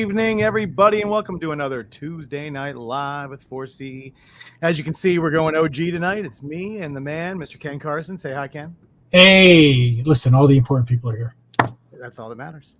evening, everybody, and welcome to another Tuesday Night Live with 4C. As you can see, we're going OG tonight. It's me and the man, Mr. Ken Carson. Say hi, Ken. Hey, listen, all the important people are here. That's all that matters.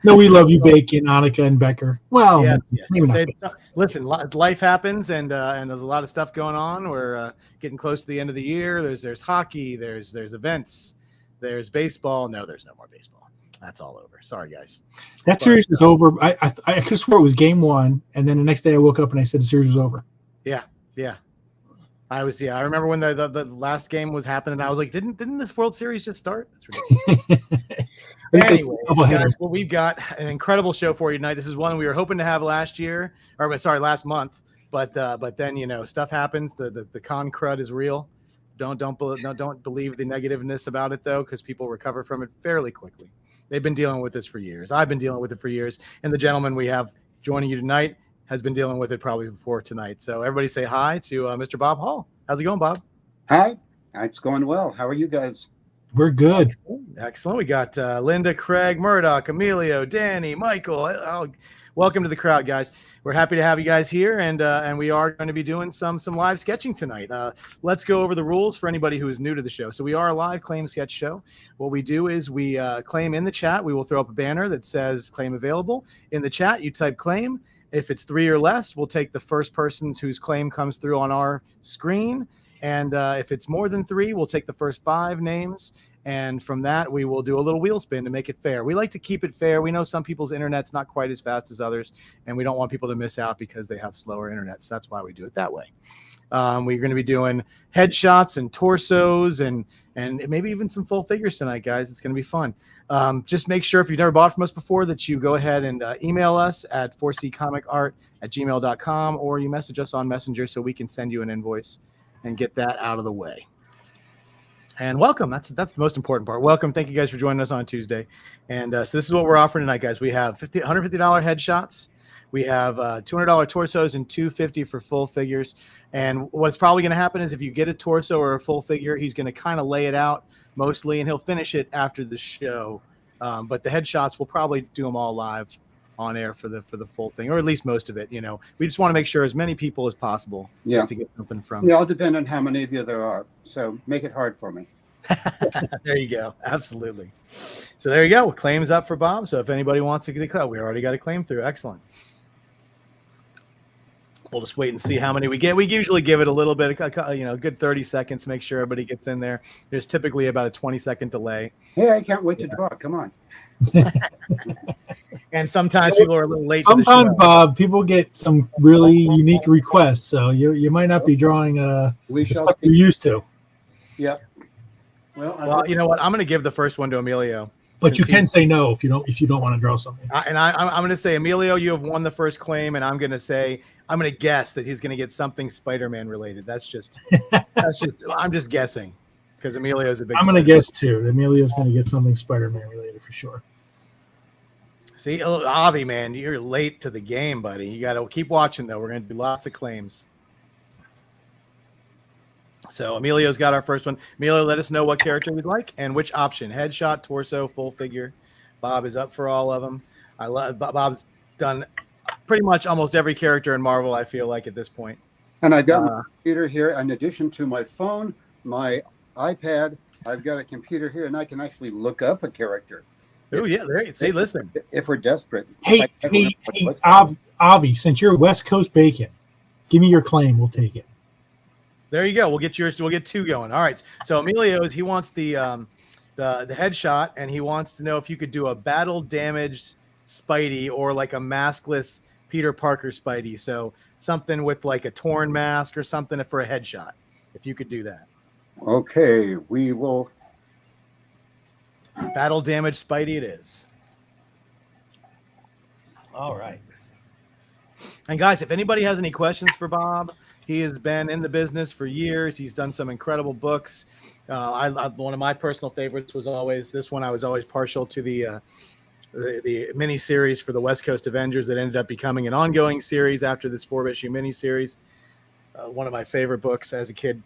No, we love you, Bacon, Annika, and Becker. Well, yes. maybe not. Listen, life happens, and there's a lot of stuff going on. We're getting close to the end of the year. There's hockey. There's events. There's baseball. No, there's no more baseball. That's all over. Sorry, guys. That series is over. I could have swore it was game one, and then the next day I woke up and I said the series was over. Yeah. I remember when the last game was happening. I was like, didn't this World Series just start? That's ridiculous. Anyway, guys, well, we've got an incredible show for you tonight. This is one we were hoping to have last month, but then stuff happens. The con crud is real. Don't believe the negativeness about it though, because people recover from it fairly quickly. They've been dealing with this for years. I've been dealing with it for years, and the gentleman we have joining you tonight has been dealing with it probably before tonight. So everybody say hi to Mr. Bob Hall. How's it going, Bob? Hi. It's going well. How are you guys? We're good. Excellent. We got Linda, Craig, Murdoch, Emilio, Danny, Michael. Welcome to the crowd, guys. We're happy to have you guys here, and we are going to be doing some live sketching tonight. Let's go over the rules for anybody who is new to the show. So we are a live claim sketch show. What we do is we claim in the chat. We will throw up a banner that says claim available. In the chat, you type claim. If it's 3 or less, we'll take the first person whose claim comes through on our screen. And if it's more than 3, we'll take the first 5 names. And from that, we will do a little wheel spin to make it fair. We like to keep it fair. We know some people's internet's not quite as fast as others, and we don't want people to miss out because they have slower internet. So that's why we do it that way. We're going to be doing headshots and torsos and maybe even some full figures tonight, guys. It's going to be fun. Just make sure if you've never bought from us before that you go ahead and email us at 4ccomicart@gmail.com, or you message us on Messenger so we can send you an invoice and get that out of the way. And welcome. That's the most important part. Welcome. Thank you guys for joining us on Tuesday. And so this is what we're offering tonight, guys. We have $150 headshots. We have $200 torsos and $250 for full figures. And what's probably going to happen is if you get a torso or a full figure, he's going to kind of lay it out mostly, and he'll finish it after the show. But the headshots, we'll probably do them all live on air for the full thing, or at least most of it. We just want to make sure as many people as possible to get something from. Yeah, it'll depend on how many of you there are. So make it hard for me. There you go. Absolutely. So there you go. Claims up for Bob. So if anybody wants to get a claim, we already got a claim through. Excellent. We'll just wait and see how many we get. We usually give it a little bit, a good 30 seconds to make sure everybody gets in there. There's typically about a 20-second delay. Hey, I can't wait to draw. Come on. And sometimes people are a little late. Sometimes, Bob, people get some really unique requests, so you might not be drawing the stuff you're used to. Yeah. Well, you know what? I'm going to give the first one to Emilio. But you can say no if you don't want to draw something. I'm going to say, Emilio, you have won the first claim, and I'm going to guess that he's going to get something Spider-Man related. I'm just guessing because Emilio's a big. I'm going to guess too. Emilio's going to get something Spider-Man related for sure. See, Avi, man, you're late to the game, buddy. You got to keep watching, though. We're going to do lots of claims. So Emilio's got our first one. Emilio, let us know what character we'd like and which option: headshot, torso, full figure. Bob is up for all of them. Bob's done pretty much almost every character in Marvel, I feel like, at this point. And I've got my computer here. In addition to my phone, my iPad, I've got a computer here, and I can actually look up a character. Oh, yeah. There you say, listen. If we're desperate. Hey, Avi, since you're West Coast Bacon, give me your claim. We'll take it. There you go. We'll get yours. We'll get 2 going. All right. So Emilio's, he wants the headshot, and he wants to know if you could do a battle damaged Spidey or like a maskless Peter Parker Spidey. So something with like a torn mask or something for a headshot. If you could do that. Okay, we will. Battle damaged Spidey it is. All right. And guys, if anybody has any questions for Bob, he has been in the business for years. He's done some incredible books. One of my personal favorites was always this one. I was always partial to the mini series for the West Coast Avengers that ended up becoming an ongoing series after this 4-issue mini series. One of my favorite books as a kid.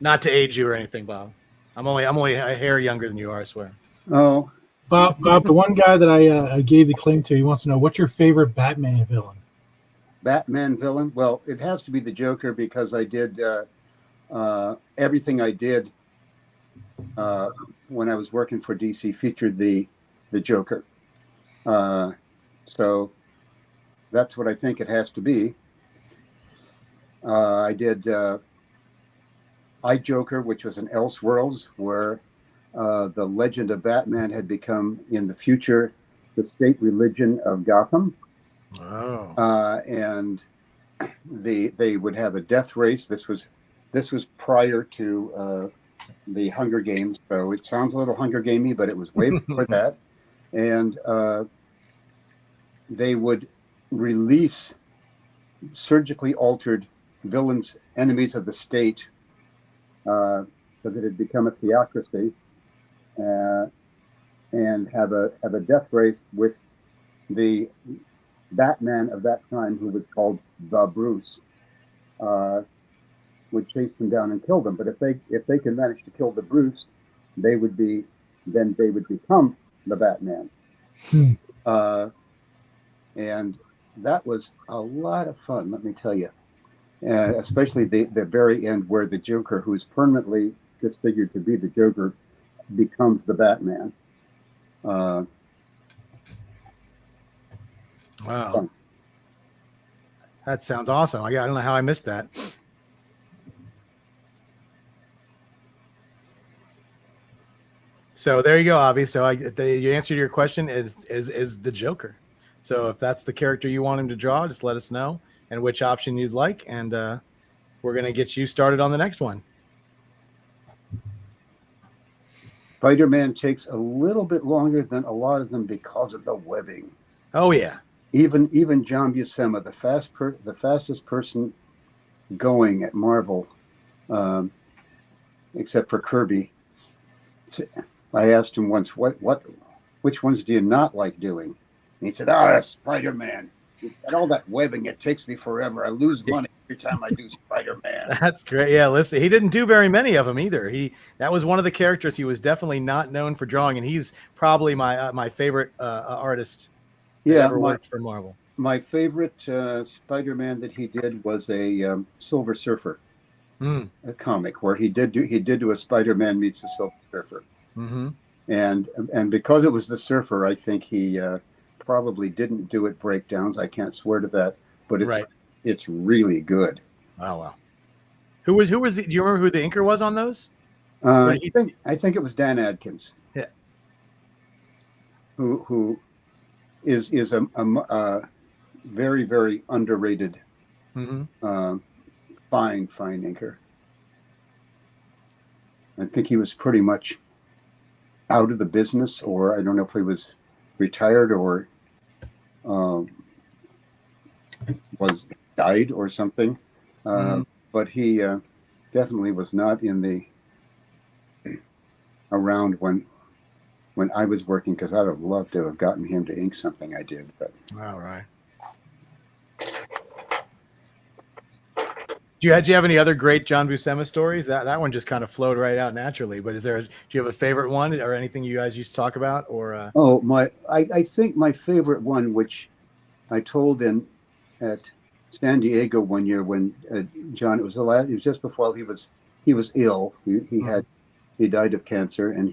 Not to age you or anything, Bob. I'm only a hair younger than you are, I swear. Oh, Bob, the one guy that I gave the claim to, he wants to know, what's your favorite Batman villain? Batman villain? Well, it has to be the Joker because I did everything I did when I was working for DC featured the Joker. So that's what I think it has to be. I did I Joker, which was an Elseworlds, where the legend of Batman had become, in the future, the state religion of Gotham. Oh. And they would have a death race. This was prior to the Hunger Games, so it sounds a little Hunger Gamey, but it was way before that. And they would release surgically altered villains, enemies of the state, because it had become a theocracy, and have a death race with the Batman of that time, who was called the Bruce, would chase them down and kill them. But if they could manage to kill the Bruce, they would become the Batman. And that was a lot of fun, let me tell you. Especially the very end, where the Joker, who's permanently disfigured to be the Joker, becomes the Batman. Wow. Fun. That sounds awesome. I don't know how I missed that. So there you go, Avi. So the answer to your question is the Joker. So if that's the character you want him to draw, just let us know and which option you'd like, and we're going to get you started on the next one. Spider-Man takes a little bit longer than a lot of them because of the webbing. Oh yeah. Even John Buscema, the fastest person going at Marvel, except for Kirby. I asked him once, which ones do you not like doing? And he said, that's Spider-Man. And all that webbing, it takes me forever. I lose money every time I do Spider-Man. That's great. Yeah, listen, he didn't do very many of them either. That was one of the characters he was definitely not known for drawing, and he's probably my favorite artist. Yeah, ever worked for Marvel. My favorite Spider-Man that he did was a Silver Surfer a comic, where he did do a Spider-Man meets the Silver Surfer. Mm-hmm. And because it was the Surfer, I think he probably didn't do it breakdowns. I can't swear to that, but it's really good. Oh wow. Who was do you remember who the inker was on those? I think it was Dan Adkins. Yeah. Who is a very, very underrated, fine inker. I think he was pretty much out of the business, or I don't know if he was retired or was died or something. But he definitely was not around when I was working, because I'd have loved to have gotten him to ink something I did. But all right. Do you have any other great John Buscema stories? That one just kind of flowed right out naturally. But do you have a favorite one or anything you guys used to talk about? Or I think my favorite one, which I told at San Diego one year when John, it was just before he was ill. He died of cancer, and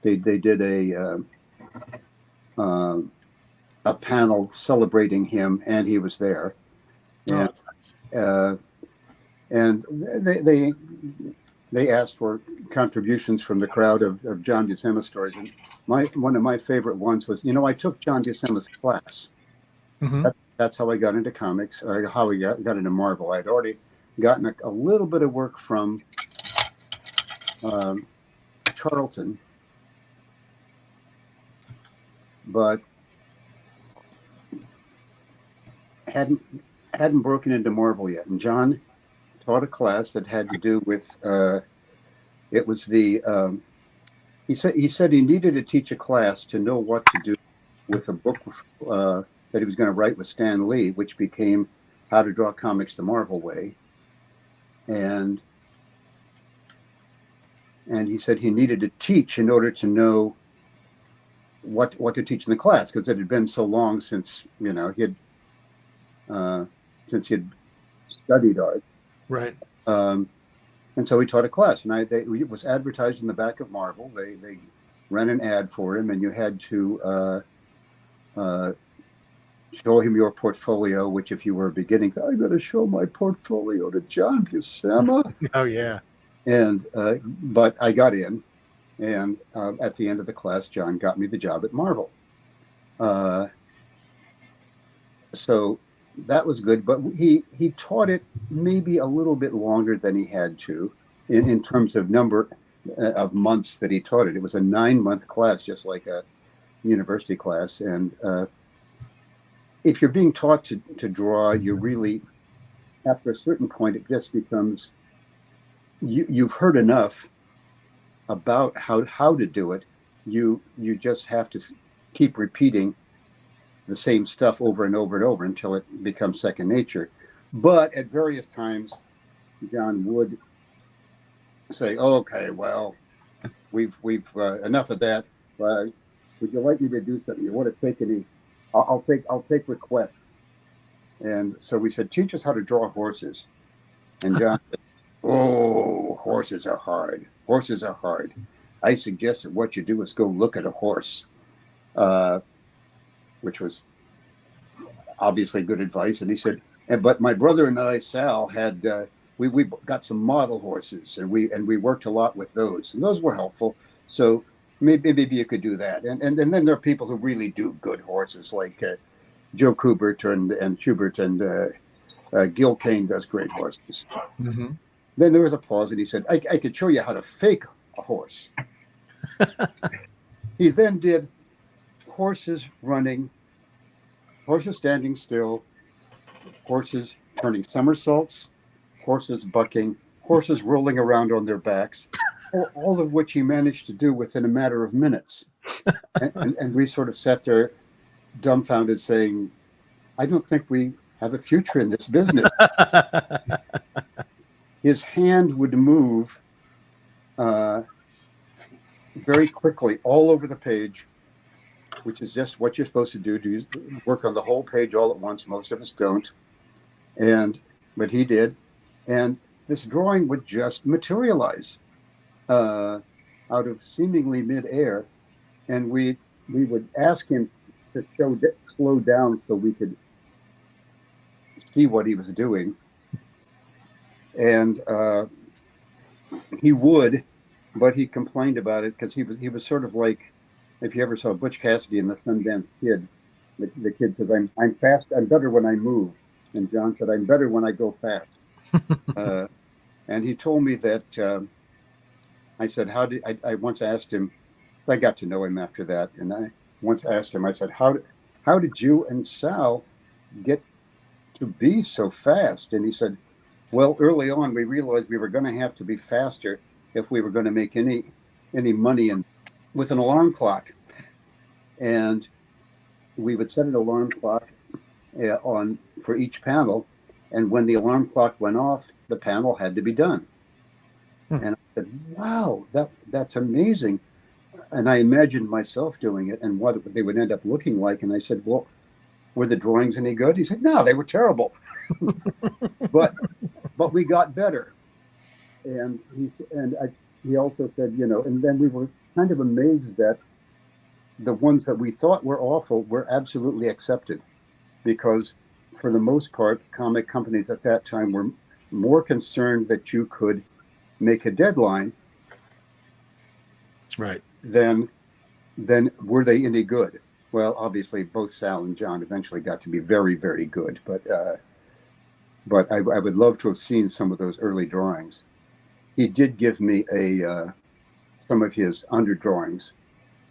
they did a panel celebrating him, and he was there. And, that's nice. And they asked for contributions from the crowd of John Buscema stories. And one of my favorite ones was, I took John Buscema's class. Mm-hmm. That's how I got into comics, or how I got into Marvel. I'd already gotten a little bit of work from Charlton, but hadn't broken into Marvel yet. And John taught a class that had to do with it was the he said he needed to teach a class to know what to do with a book that he was going to write with Stan Lee, which became How to Draw Comics the Marvel Way. And he said he needed to teach in order to know what to teach in the class, because it had been so long since he'd studied art. Right. And so he taught a class, and it was advertised in the back of Marvel. They ran an ad for him, and you had to show him your portfolio, which if you were beginning, I got to show my portfolio to John Buscema. Oh, yeah. And but I got in, and at the end of the class, John got me the job at Marvel. So that was good, but he taught it maybe a little bit longer than he had to in terms of number of months that he taught it. It was a 9-month class, just like a university class. And if you're being taught to draw, you really, after a certain point, it just becomes, you've heard enough about how to do it. You just have to keep repeating the same stuff over and over and over until it becomes second nature. But at various times, John would say, "Okay, well, we've enough of that. Would you like me to do something? You want to take any? I'll take requests." And so we said, "Teach us how to draw horses." And John said, "Oh, horses are hard. Horses are hard. I suggest that what you do is go look at a horse." Which was obviously good advice. And he said, but my brother and I, Sal, had we got some model horses, and we worked a lot with those, and those were helpful. So maybe you could do that. And then there are people who really do good horses, like Joe Kubert and Schubert, and Gil Kane does great horses. Mm-hmm. Then there was a pause, and he said, I could show you how to fake a horse. He then did horses running, horses standing still, horses turning somersaults, horses bucking, horses rolling around on their backs, all of which he managed to do within a matter of minutes. And we sort of sat there dumbfounded saying, I don't think we have a future in this business. His hand would move very quickly all over the page, which is just what you're supposed to do. Do work on the whole page all at once. Most of us don't. But he did. And this drawing would just materialize out of seemingly midair. And we would ask him to slow down so we could see what he was doing. And he would, but he complained about it because he was sort of like, if you ever saw Butch Cassidy and the Sundance Kid, the kid says, I'm fast, I'm better when I move. And John said, I'm better when I go fast. And he told me that, I said, I once asked him, I got to know him after that. And I once asked him, I said, how did you and Sal get to be so fast? And he said, well, early on, we realized we were going to have to be faster if we were going to make any money with an alarm clock. And we would set an alarm clock on for each panel. And when the alarm clock went off, the panel had to be done. And I said, wow, that's amazing. And I imagined myself doing it and what they would end up looking like. And I said, well, were the drawings any good? He said, no, they were terrible. but we got better. And he also said, and then we were kind of amazed that the ones that we thought were awful were absolutely accepted, because for the most part, comic companies at that time were more concerned that you could make a deadline, right, than were they any good. Well, obviously, both Sal and John eventually got to be very, very good, but I would love to have seen some of those early drawings. He did give me some of his under drawings,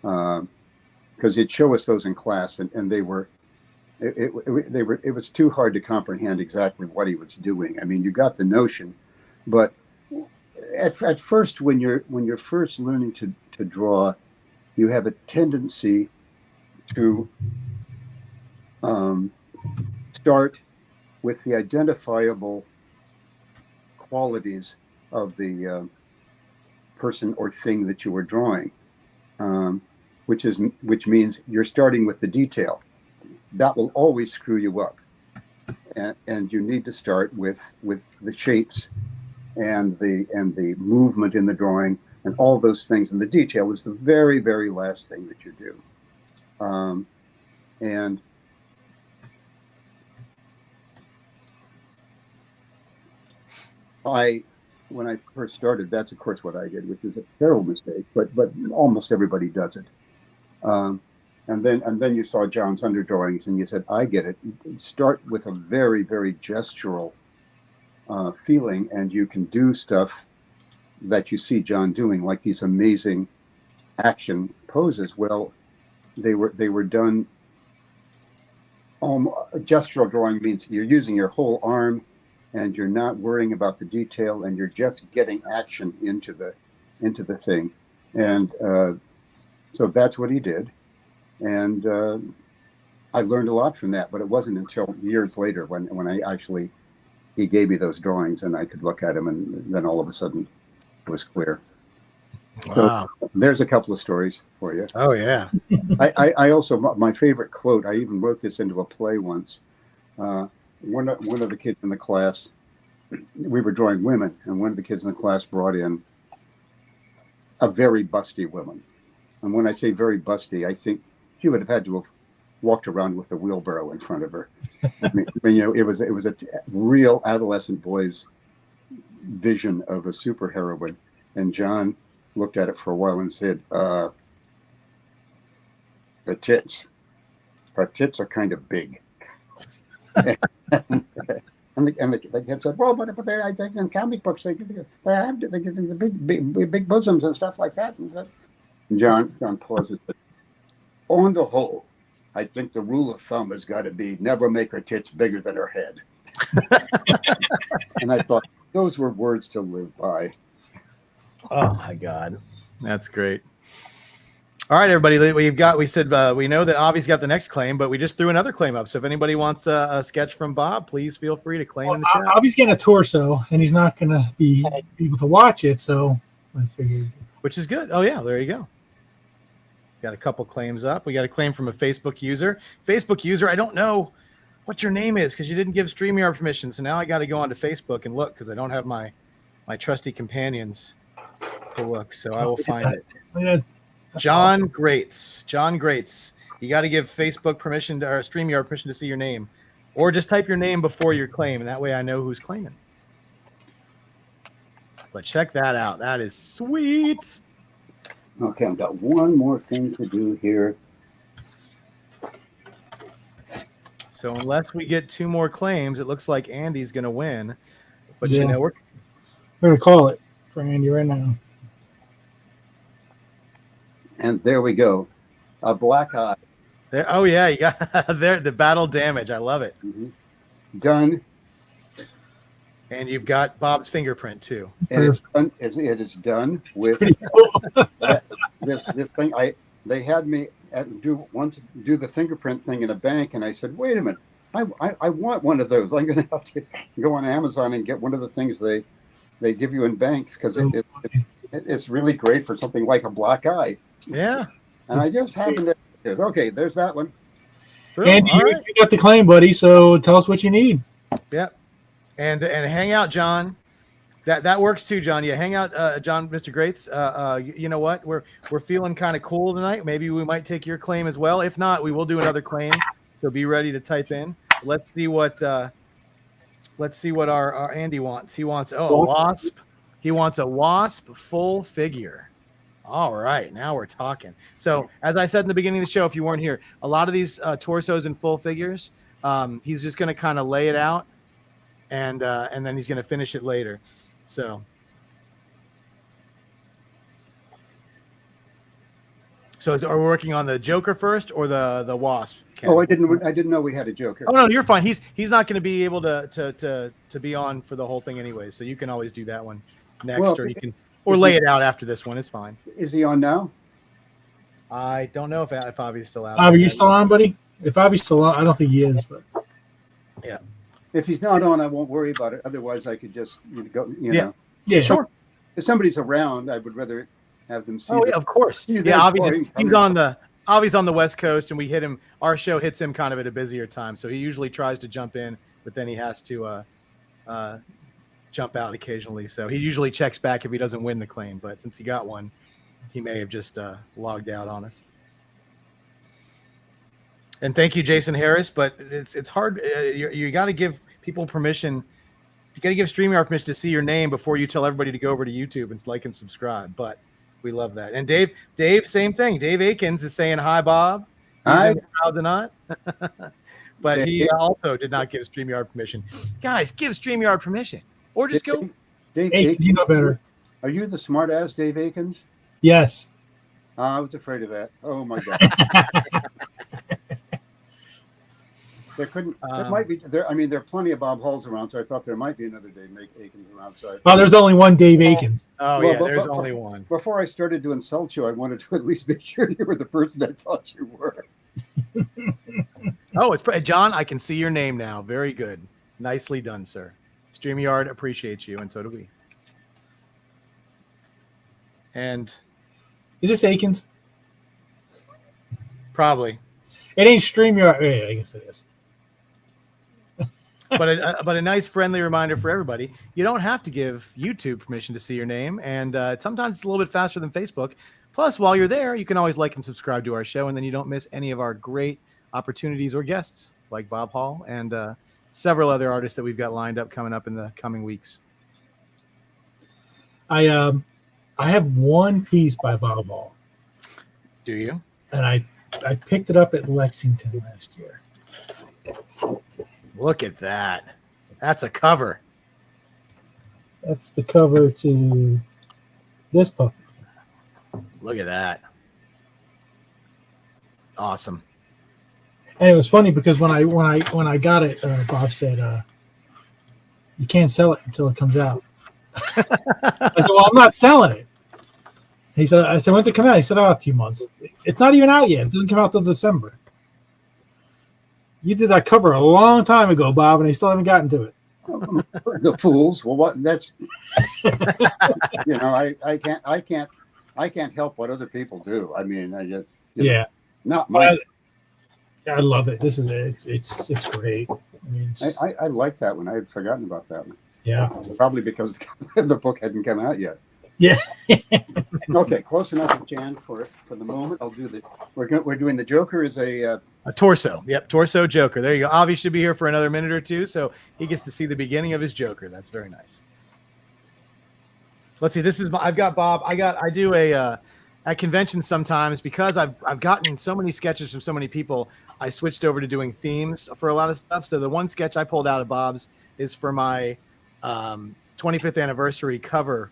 because he'd show us those in class, and they were. It was too hard to comprehend exactly what he was doing. I mean, you got the notion, but at first, when you're first learning to draw, you have a tendency to start with the identifiable qualities of the person or thing that you were drawing, which means you're starting with the detail. That will always screw you up, and you need to start with the shapes and the movement in the drawing and all those things. And the detail is the very, very last thing that you do. And when I first started, that's of course what I did, which is a terrible mistake, but almost everybody does it. And then you saw John's underdrawings and you said, I get it. Start with a very, very gestural feeling, and you can do stuff that you see John doing, like these amazing action poses. Well, they were done. Gestural drawing means you're using your whole arm, and you're not worrying about the detail, and you're just getting action into the thing. And so that's what he did. And I learned a lot from that, but it wasn't until years later when he gave me those drawings and I could look at them, and then all of a sudden it was clear. Wow. So there's a couple of stories for you. Oh yeah. I also, my favorite quote, I even wrote this into a play once. One of the kids in the class, we were drawing women, and one of the kids in the class brought in a very busty woman. And when I say very busty, I think she would have had to have walked around with a wheelbarrow in front of her. I mean, it was a real adolescent boy's vision of a superheroine. And John looked at it for a while and said, her tits are kind of big. and the kid said, well, but I think in comic books they have the big bosoms and stuff like that. And John pauses. On the whole, I think the rule of thumb has got to be never make her tits bigger than her head. And I thought those were words to live by. Oh my God, that's great. All right, everybody, we said we know that Avi's got the next claim, but we just threw another claim up. So if anybody wants a sketch from Bob, please feel free to claim in the chat. Avi's getting a torso, and he's not going to be able to watch it, so I figured. Which is good. Oh yeah, there you go. Got a couple claims up. We got a claim from a Facebook user. Facebook user, I don't know what your name is because you didn't give StreamYard permission. So now I got to go onto Facebook and look because I don't have my trusty companions to look. So I will find it. John Greats. John Greats. You got to give Facebook permission or StreamYard permission to see your name, or just type your name before your claim, and that way I know who's claiming. But check that out. That is sweet. Okay, I've got one more thing to do here. So unless we get two more claims, it looks like Andy's going to win. But Yeah. we're going to call it for Andy right now. And there we go. A black eye. there. Oh yeah, you got there the battle damage. I love it. Done. And you've got Bob's fingerprint too. And it's done. It is done with Pretty cool. this thing. They had me do the fingerprint thing in a bank, and I said, wait a minute, I want one of those. I'm going to have to go on Amazon and get one of the things they give you in banks because it's really great for something like a black eye. Yeah. And I just happened to. Okay, there's that one. Boom. Andy, All right. you got the claim, buddy, so tell us what you need. Yep. And hang out, John. That works too, John. Yeah, hang out, John, Mr. Greats. You know what? We're feeling kind of cool tonight. Maybe we might take your claim as well. If not, we will do another claim. So be ready to type in. Let's see what our Andy wants. He wants a wasp. He wants a wasp full figure. All right, now we're talking. So as I said in the beginning of the show, if you weren't here, a lot of these torsos and full figures, he's just going to kind of lay it out. And then he's going to finish it later. So are we working on the Joker first or the Wasp? Ken? Oh, I didn't know we had a Joker. Oh no, you're fine. He's not going to be able to be on for the whole thing anyway. So you can always do that one next, Well, or you can lay it out after this one. It's fine. Is he on now? I don't know if Avi's still out. Avi, you still on, buddy? If Avi's still on, I don't think he is, but Yeah. If he's not on, I won't worry about it. Otherwise, I could just go. You know. Yeah, Sure. If somebody's around, I would rather have them see. Oh yeah, of course. see Yeah, their Avi's drawing he's coming. on Avi's on the West Coast, and we hit him. Our show hits him kind of at a busier time, so he usually tries to jump in, but then he has to jump out occasionally. So he usually checks back if he doesn't win the claim, but since he got one, he may have just logged out on us. And thank you, Jason Harris. But it's hard. You got to give people permission. You got to give StreamYard permission to see your name before you tell everybody to go over to YouTube and like and subscribe. But we love that. And Dave, same thing. Dave Akins is saying hi, Bob. He's Hi. in the crowd tonight. But he Dave. also did not give StreamYard permission. Guys, give StreamYard permission, or just go. Dave Hey, Akins, you know better. are you the smart ass Dave Akins? Yes. I was afraid of that. Oh my god. There couldn't. There might be. There. I mean, there are plenty of Bob Halls around, so I thought there might be another Dave Akins around. So Oh, there's only one Dave Akins. Oh Well, yeah, but- there's but- only one. before I started to insult you, I wanted to at least make sure you were the person I thought you were. Oh, it's John. I can see your name now. Very good. Nicely done, sir. StreamYard appreciates you, and so do we. And Is this Akins? probably, It ain't StreamYard. Yeah, I guess it is. but a nice friendly reminder for everybody: you don't have to give YouTube permission to see your name, and sometimes it's a little bit faster than Facebook. Plus, while you're there, you can always like and subscribe to our show, and then you don't miss any of our great opportunities or guests like Bob Hall and several other artists that we've got lined up coming up in the coming weeks. I have one piece by Bob Hall, Do you? and I picked it up at Lexington last year. Look at that. That's a cover. That's the cover to this puppy. Look at that. Awesome. And it was funny because when I got it, Bob said, "You can't sell it until it comes out." I said, "Well, I'm not selling it." He said, "I said, when's it come out?" He said, "Oh, a few months." It's not even out yet. It doesn't come out till December. You did that cover a long time ago, Bob, and they still haven't gotten to it. The fools. Well, what? That's. You know, I can't help what other people do. I mean, I just. you know, Yeah, Not my. I love it. This is it's great. I mean, I like that one. I had forgotten about that one. yeah, Probably because the book hadn't come out yet. yeah. Okay, close enough, Jan, for the moment. I'll do the. We're doing the Joker as a. A torso. Yep, torso Joker. There you go. Avi should be here for another minute or two, so he gets to see the beginning of his Joker. That's very nice. Let's see. This is I've got Bob. I do a at conventions sometimes because I've gotten so many sketches from so many people. I switched over to doing themes for a lot of stuff. So the one sketch I pulled out of Bob's is for my 25th anniversary cover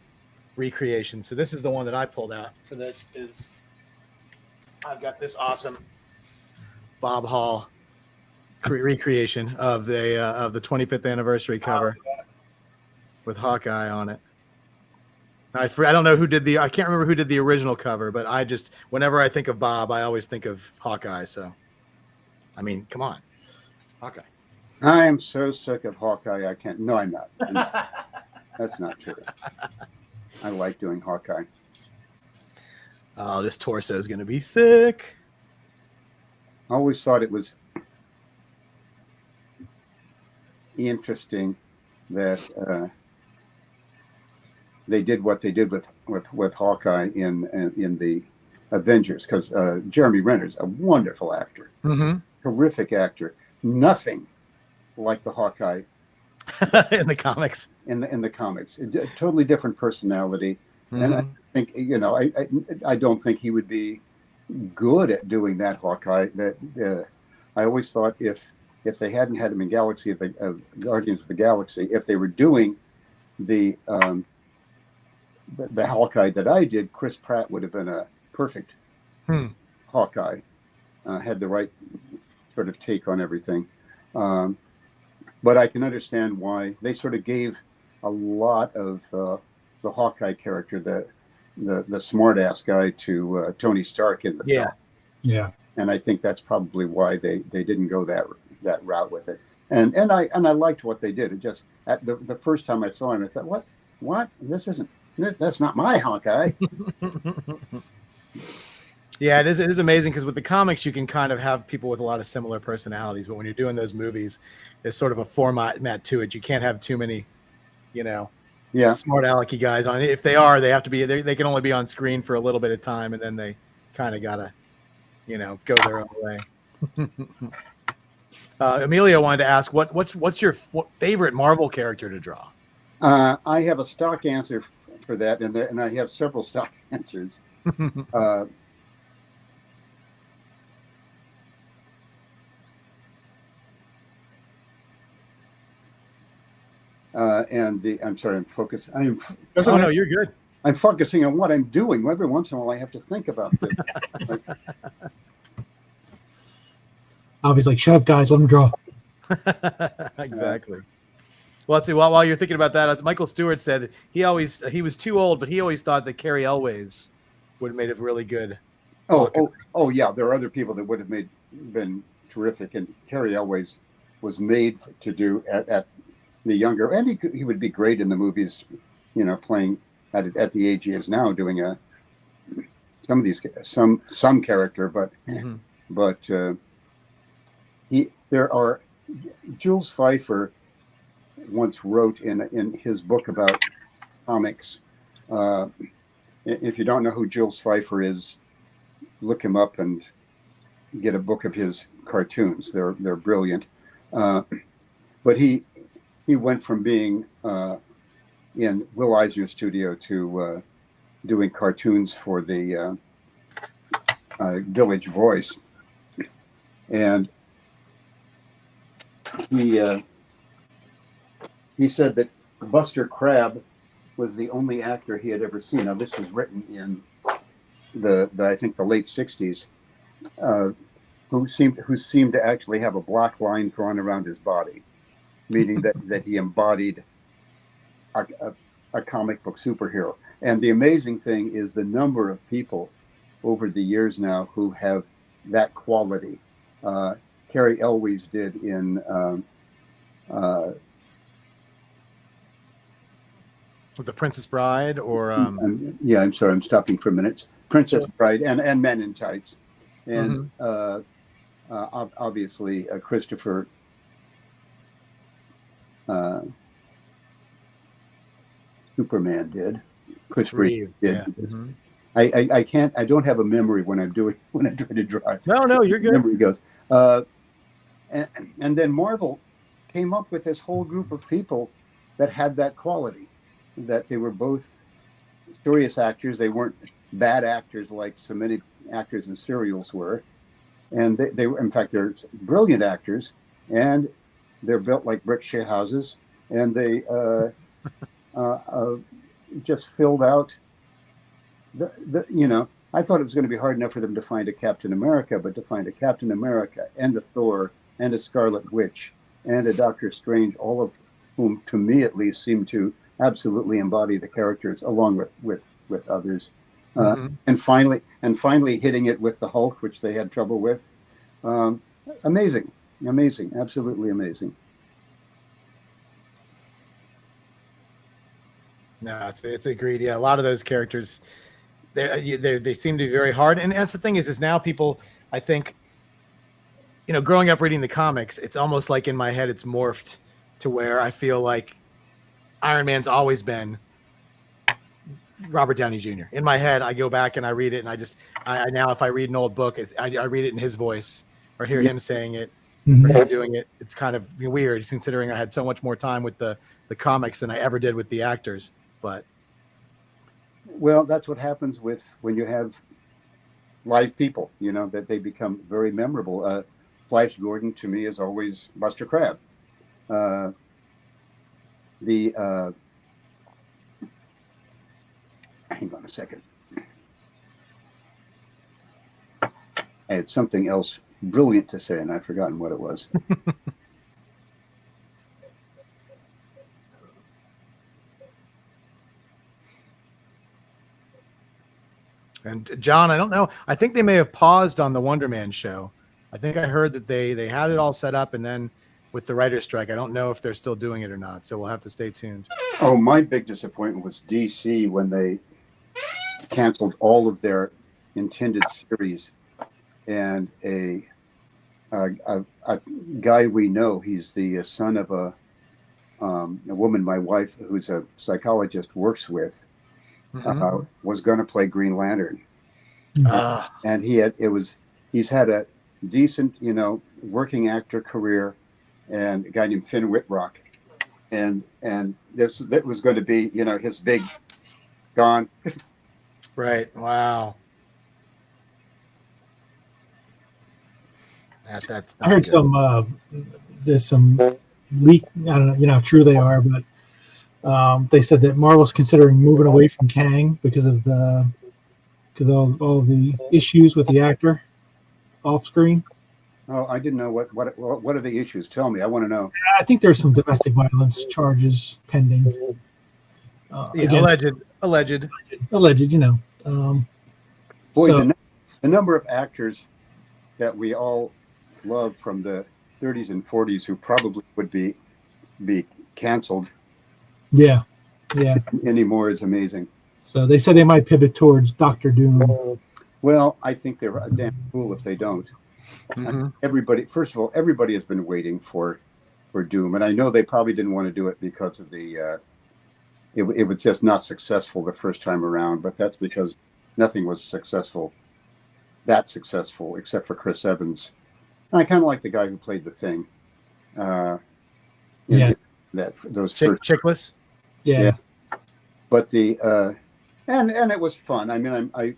recreation. So this is the one that I pulled out for this. Is I've got this awesome Bob Hall recreation of the 25th anniversary cover with Hawkeye on it. I don't know who did I can't remember who did the original cover, but I just, whenever I think of Bob, I always think of Hawkeye. So, I mean, come on, Hawkeye. I am so sick of Hawkeye. I can't. No, I'm not. That's not true. I like doing Hawkeye. Oh, this torso is going to be sick. I always thought it was interesting that they did what they did with Hawkeye in the Avengers, because Jeremy Renner's a wonderful actor, terrific actor. Nothing like the Hawkeye in the comics. In the comics, a totally different personality, and I think I don't think he would be good at doing that Hawkeye. That I always thought if they hadn't had him in Galaxy of Guardians of the Galaxy, if they were doing the Hawkeye that I did, Chris Pratt would have been a perfect Hawkeye. Had the right sort of take on everything, but I can understand why they sort of gave a lot of the Hawkeye character, the smart ass guy, to Tony Stark in the film. Yeah. And I think that's probably why they didn't go that route with it. And I liked what they did. It just, at the first time I saw him, I thought, what? This isn't That's not my Hawkeye. Yeah, it is amazing because with the comics you can kind of have people with a lot of similar personalities, but when you're doing those movies, there's sort of a format to it. You can't have too many, Yeah. smart alecky guys on it. If they are, they have to be. They can only be on screen for a little bit of time, and then they kind of gotta, go their own way. Emilio wanted to ask, what's your favorite Marvel character to draw? I have a stock answer for that, and I have several stock answers. I'm sorry, I'm focused. Oh no, you're good. I'm focusing on what I'm doing. Every once in a while, I have to think about this. Obviously, like, shut up, guys. Let him draw. Exactly. Well, let's see. While you're thinking about that, Michael Stewart said he was too old, but he always thought that Carrie Elways would have made a really good. Oh, yeah. There are other people that would have been terrific, and Carrie Elways was made to do at the younger, and he would be great in the movies, playing at the age he is now, doing some of these some character, but Jules Feiffer once wrote in his book about comics. If you don't know who Jules Feiffer is, look him up and get a book of his cartoons. They're brilliant. But he went from being in Will Eisner's studio to doing cartoons for the Village Voice, and he said that Buster Crabbe was the only actor he had ever seen. Now, this was written in I think the late '60s, who seemed to actually have a black line drawn around his body, meaning that he embodied a comic book superhero. And the amazing thing is the number of people over the years now who have that quality. Carrie Elways did in With the Princess Bride, or yeah, I'm sorry, I'm stopping for a minute. Princess Bride and Men in Tights, and obviously Christopher. Superman did. Chris Reeve did. Yeah. I don't have a memory when I'm trying to draw. No, you're good. Memory goes. And then Marvel came up with this whole group of people that had that quality, that they were both serious actors. They weren't bad actors like so many actors in serials were. And they were, in fact, they're brilliant actors, and they're built like brick shit houses, and they just filled out I thought it was going to be hard enough for them to find a Captain America, but to find a Captain America and a Thor and a Scarlet Witch and a Doctor Strange, all of whom, to me at least, seem to absolutely embody the characters, along with others. And finally hitting it with the Hulk, which they had trouble with. Amazing, absolutely amazing. No, it's agreed. Yeah, a lot of those characters, they seem to be very hard. And that's the thing is now people, I think, growing up reading the comics, it's almost like in my head it's morphed to where I feel like Iron Man's always been Robert Downey Jr. In my head, I go back and I read it, and I now if I read an old book, I read it in his voice or hear him saying it or him doing it. It's kind of weird considering I had so much more time with the comics than I ever did with the actors. But well, that's what happens when you have live people, that they become very memorable. Flash Gordon to me is always Buster Crabbe. Hang on a second. I had something else brilliant to say, and I've forgotten what it was. And John, I don't know. I think they may have paused on the Wonder Man show. I think I heard that they had it all set up, and then with the writer's strike. I don't know if they're still doing it or not, so we'll have to stay tuned. Oh, my big disappointment was DC when they canceled all of their intended series, and a guy we know, he's the son of a woman my wife, who's a psychologist, works with, was going to play Green Lantern. And he's had a decent, working actor career, and a guy named Finn Wittrock, and that was going to be, his big gone. Right. Wow. That's. I heard there's some leak. I don't know, how true they are, but they said that Marvel's considering moving away from Kang because of all the issues with the actor off screen. Oh, I didn't know what are the issues. Tell me, I want to know. I think there's some domestic violence charges pending. Alleged. Boy, the number of actors that we all love from the 30s and 40s who probably would be canceled. Yeah. Anymore is amazing. So they said they might pivot towards Doctor Doom. Well, I think they're a damn fool if they don't. Everybody has been waiting for Doom, and I know they probably didn't want to do it because of the it was just not successful the first time around, but that's because nothing was that successful except for Chris Evans. And I kind of like the guy who played the Thing. Those Chickless. Yeah. But and it was fun. I mean, I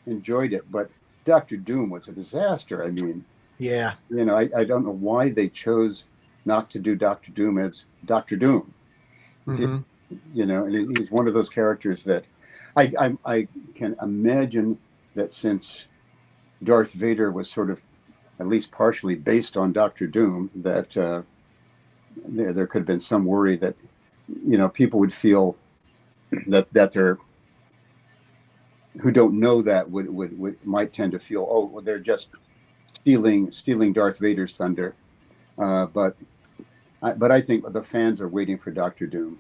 enjoyed it, but Doctor Doom was a disaster. I mean, yeah. I don't know why they chose not to do Doctor Doom as Doctor Doom. And he's one of those characters that I can imagine that since Darth Vader was sort of at least partially based on Doctor Doom, that there could have been some worry that people would feel that they're who don't know that might tend to feel, oh, well, they're just stealing Darth Vader's thunder, but I think the fans are waiting for Doctor Doom,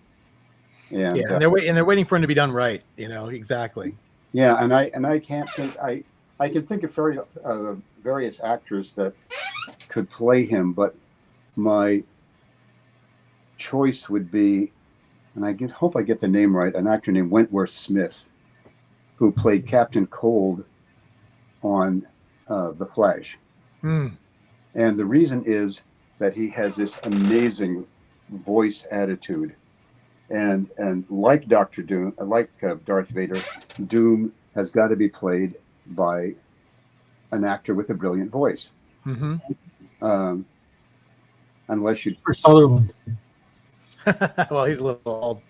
and they're waiting for him to be done right. Exactly. Yeah, and I can't think I can think of various actors that could play him, but my choice would be, and I hope I get the name right, an actor named Wentworth Smith, who played Captain Cold on The Flash. And the reason is that he has this amazing voice attitude. And like Dr. Doom, like Darth Vader, Doom has got to be played by an actor with a brilliant voice. Unless you... For Sutherland. Well, he's a little old.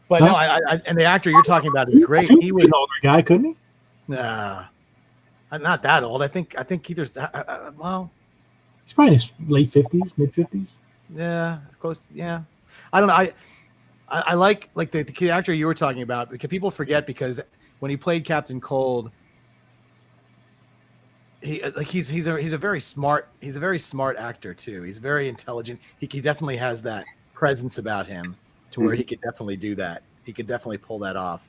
But no, and the actor you're talking about is great. He was an older guy, couldn't he? Nah, not that old. I think either. Well, he's probably in his late 50s, mid 50s. Yeah, close. Yeah, I don't know. I like the actor you were talking about, because people forget, because when he played Captain Cold, he's a very smart actor too. He's very intelligent. He definitely has that presence about him to where he could definitely do that. He could definitely pull that off.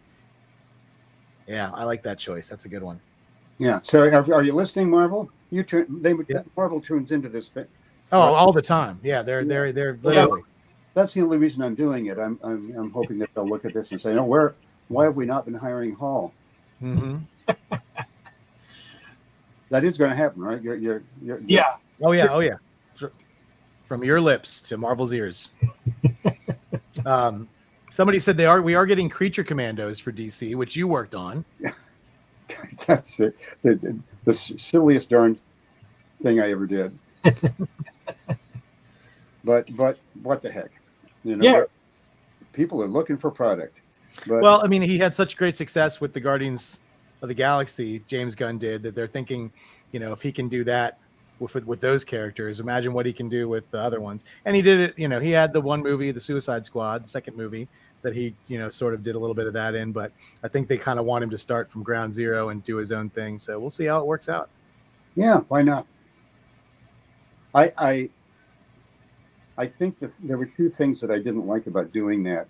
Yeah, I like that choice. That's a good one. Yeah. So are you listening, Marvel? Marvel tunes into this thing. Oh, all the time. Yeah, they're literally. Yeah, that's the only reason I'm doing it. I'm hoping that they'll look at this and say, no, why have we not been hiring Hall? That is going to happen, right? You're yeah. Oh yeah. From your lips to Marvel's ears. Somebody said we are getting Creature Commandos for DC, which you worked on. That's it. The silliest darn thing I ever did. But what the heck? People are looking for product. But, well, I mean, he had such great success with the Guardians of the Galaxy, James Gunn did, that they're thinking, if he can do that with those characters, imagine what he can do with the other ones. And he did it. He had the one movie, The Suicide Squad, the second movie, that he sort of did a little bit of that in. But I think they kind of want him to start from ground zero and do his own thing. So we'll see how it works out. Yeah, why not? I think that there were two things that I didn't like about doing that.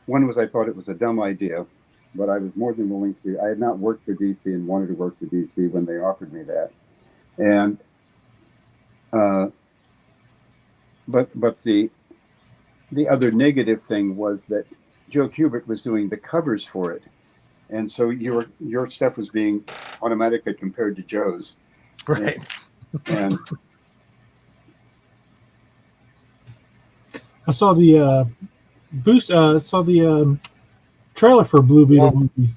One was I thought it was a dumb idea, but I was more than willing to. I had not worked for DC and wanted to work for DC when they offered me that. And but the other negative thing was that Joe Kubert was doing the covers for it, and so your stuff was being automatically compared to Joe's. Right. And I saw the trailer for Blue Beetle movie.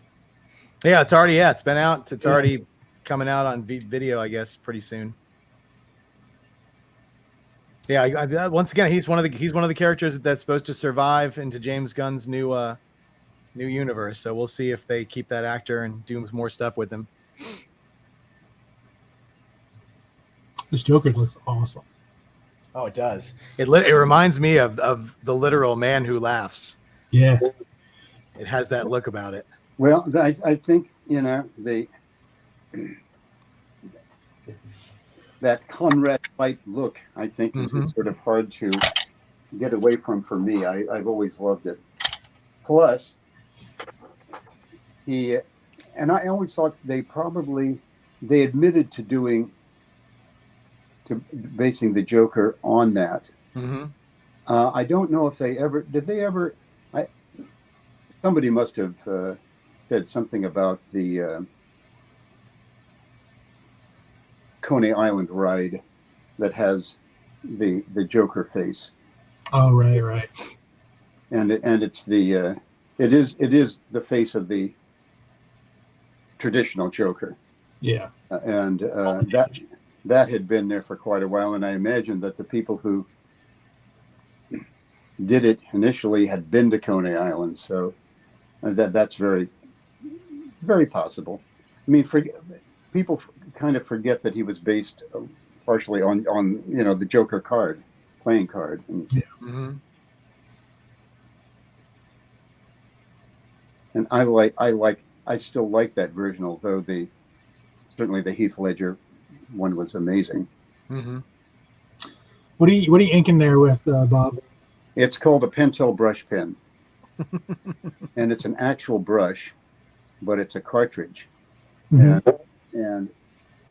Yeah, it's been out. It's already coming out on video, I guess, pretty soon. Yeah, once again, he's one of the characters that's supposed to survive into James Gunn's new universe. So we'll see if they keep that actor and do more stuff with him. This Joker looks awesome. Oh, it does. It reminds me of the literal Man Who Laughs. Yeah, it has that look about it. Well, I think that Conrad White look, I think, is sort of hard to get away from for me. I've always loved it. Plus, I always thought they admitted to basing the Joker on that. Mm-hmm. I don't know if did. Somebody must have said something about the Coney Island ride that has the Joker face. Oh, right. And it's it is the face of the traditional Joker. Yeah. And that had been there for quite a while, and I imagine that the people who did it initially had been to Coney Island, so that's very, very possible. I mean, people kind of forget that he was based partially on the Joker playing card. Yeah. Mm-hmm. And I still like that version, although certainly the Heath Ledger one was amazing. Mm-hmm. What are you inking there with, Bob? It's called a Pentel brush pen. And it's an actual brush, but it's a cartridge. Mm-hmm. And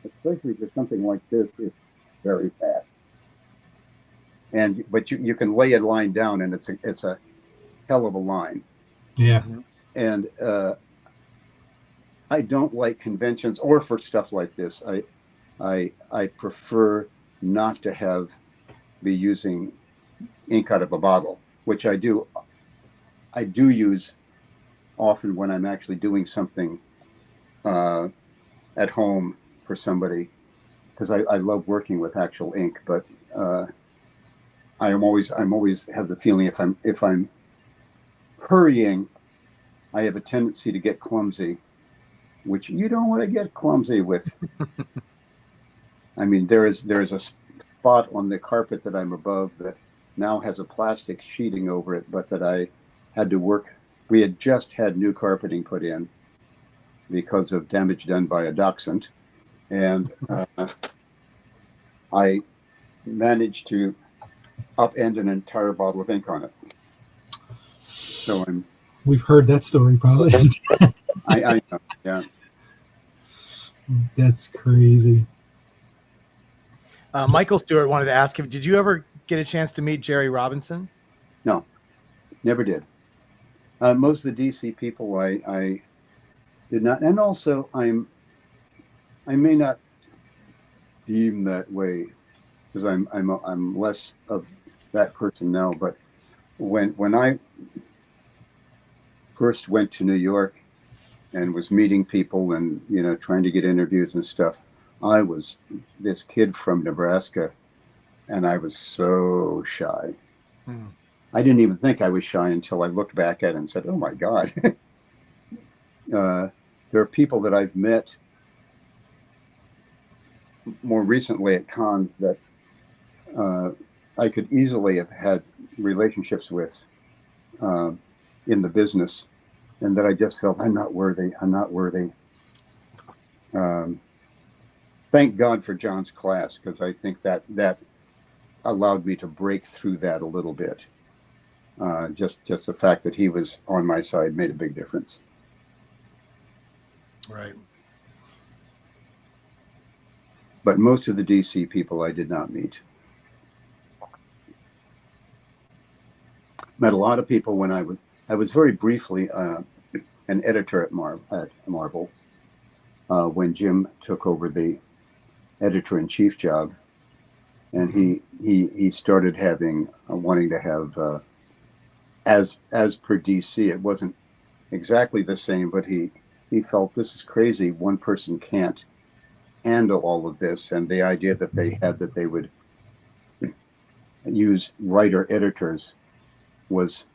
especially for something like this, it's very fast. But you can lay a line down, and it's a hell of a line. Yeah. And I don't like conventions, or for stuff like this, I prefer not to be using ink out of a bottle, which I do use often when I'm actually doing something at home for somebody, because I love working with actual ink. But I'm always have the feeling if I'm hurrying, I have a tendency to get clumsy, which you don't want to get clumsy with. I mean, there is a spot on the carpet that I'm above that now has a plastic sheeting over it, but that I had to work. We had just had new carpeting put in because of damage done by a dachshund, and I managed to upend an entire bottle of ink on it. So we've heard that story probably. I know, yeah. That's crazy. Michael Stewart wanted to ask him, did you ever get a chance to meet Jerry Robinson? No, never did. Most of the DC people I did not, and also I may not deem that way because I'm less of that person now. But when I first went to New York and was meeting people and trying to get interviews and stuff, I was this kid from Nebraska, and I was so shy. I didn't even think I was shy until I looked back at it and said, "Oh my God." There are people that I've met more recently at cons that I could easily have had relationships with in the business, and that I just felt I'm not worthy. Thank God for John's class, because I think that allowed me to break through that a little bit. Just the fact that he was on my side made a big difference. Right. But most of the DC people I did not meet. Met a lot of people when I was very briefly an editor at Marvel when Jim took over the editor-in-chief job, and he started having wanting to have as per DC. It wasn't exactly the same, but he felt this is crazy. One person can't handle all of this, and the idea that they would use writer editors was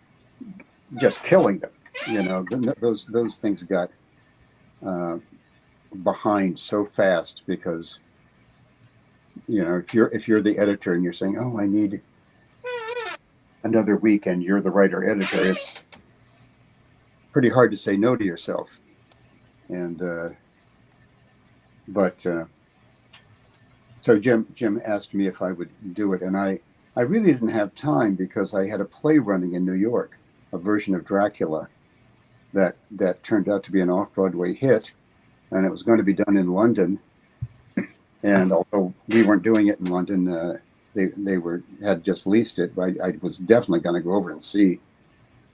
just killing them. You know, those things got behind so fast because, you know, if you're the editor and you're saying, oh, I need another week, and you're the writer editor, it's pretty hard to say no to yourself. And so Jim asked me if I would do it, and I really didn't have time because I had a play running in New York, a version of Dracula that turned out to be an off-Broadway hit, and it was going to be done in London. And although we weren't doing it in London, they had just leased it. But I was definitely going to go over and see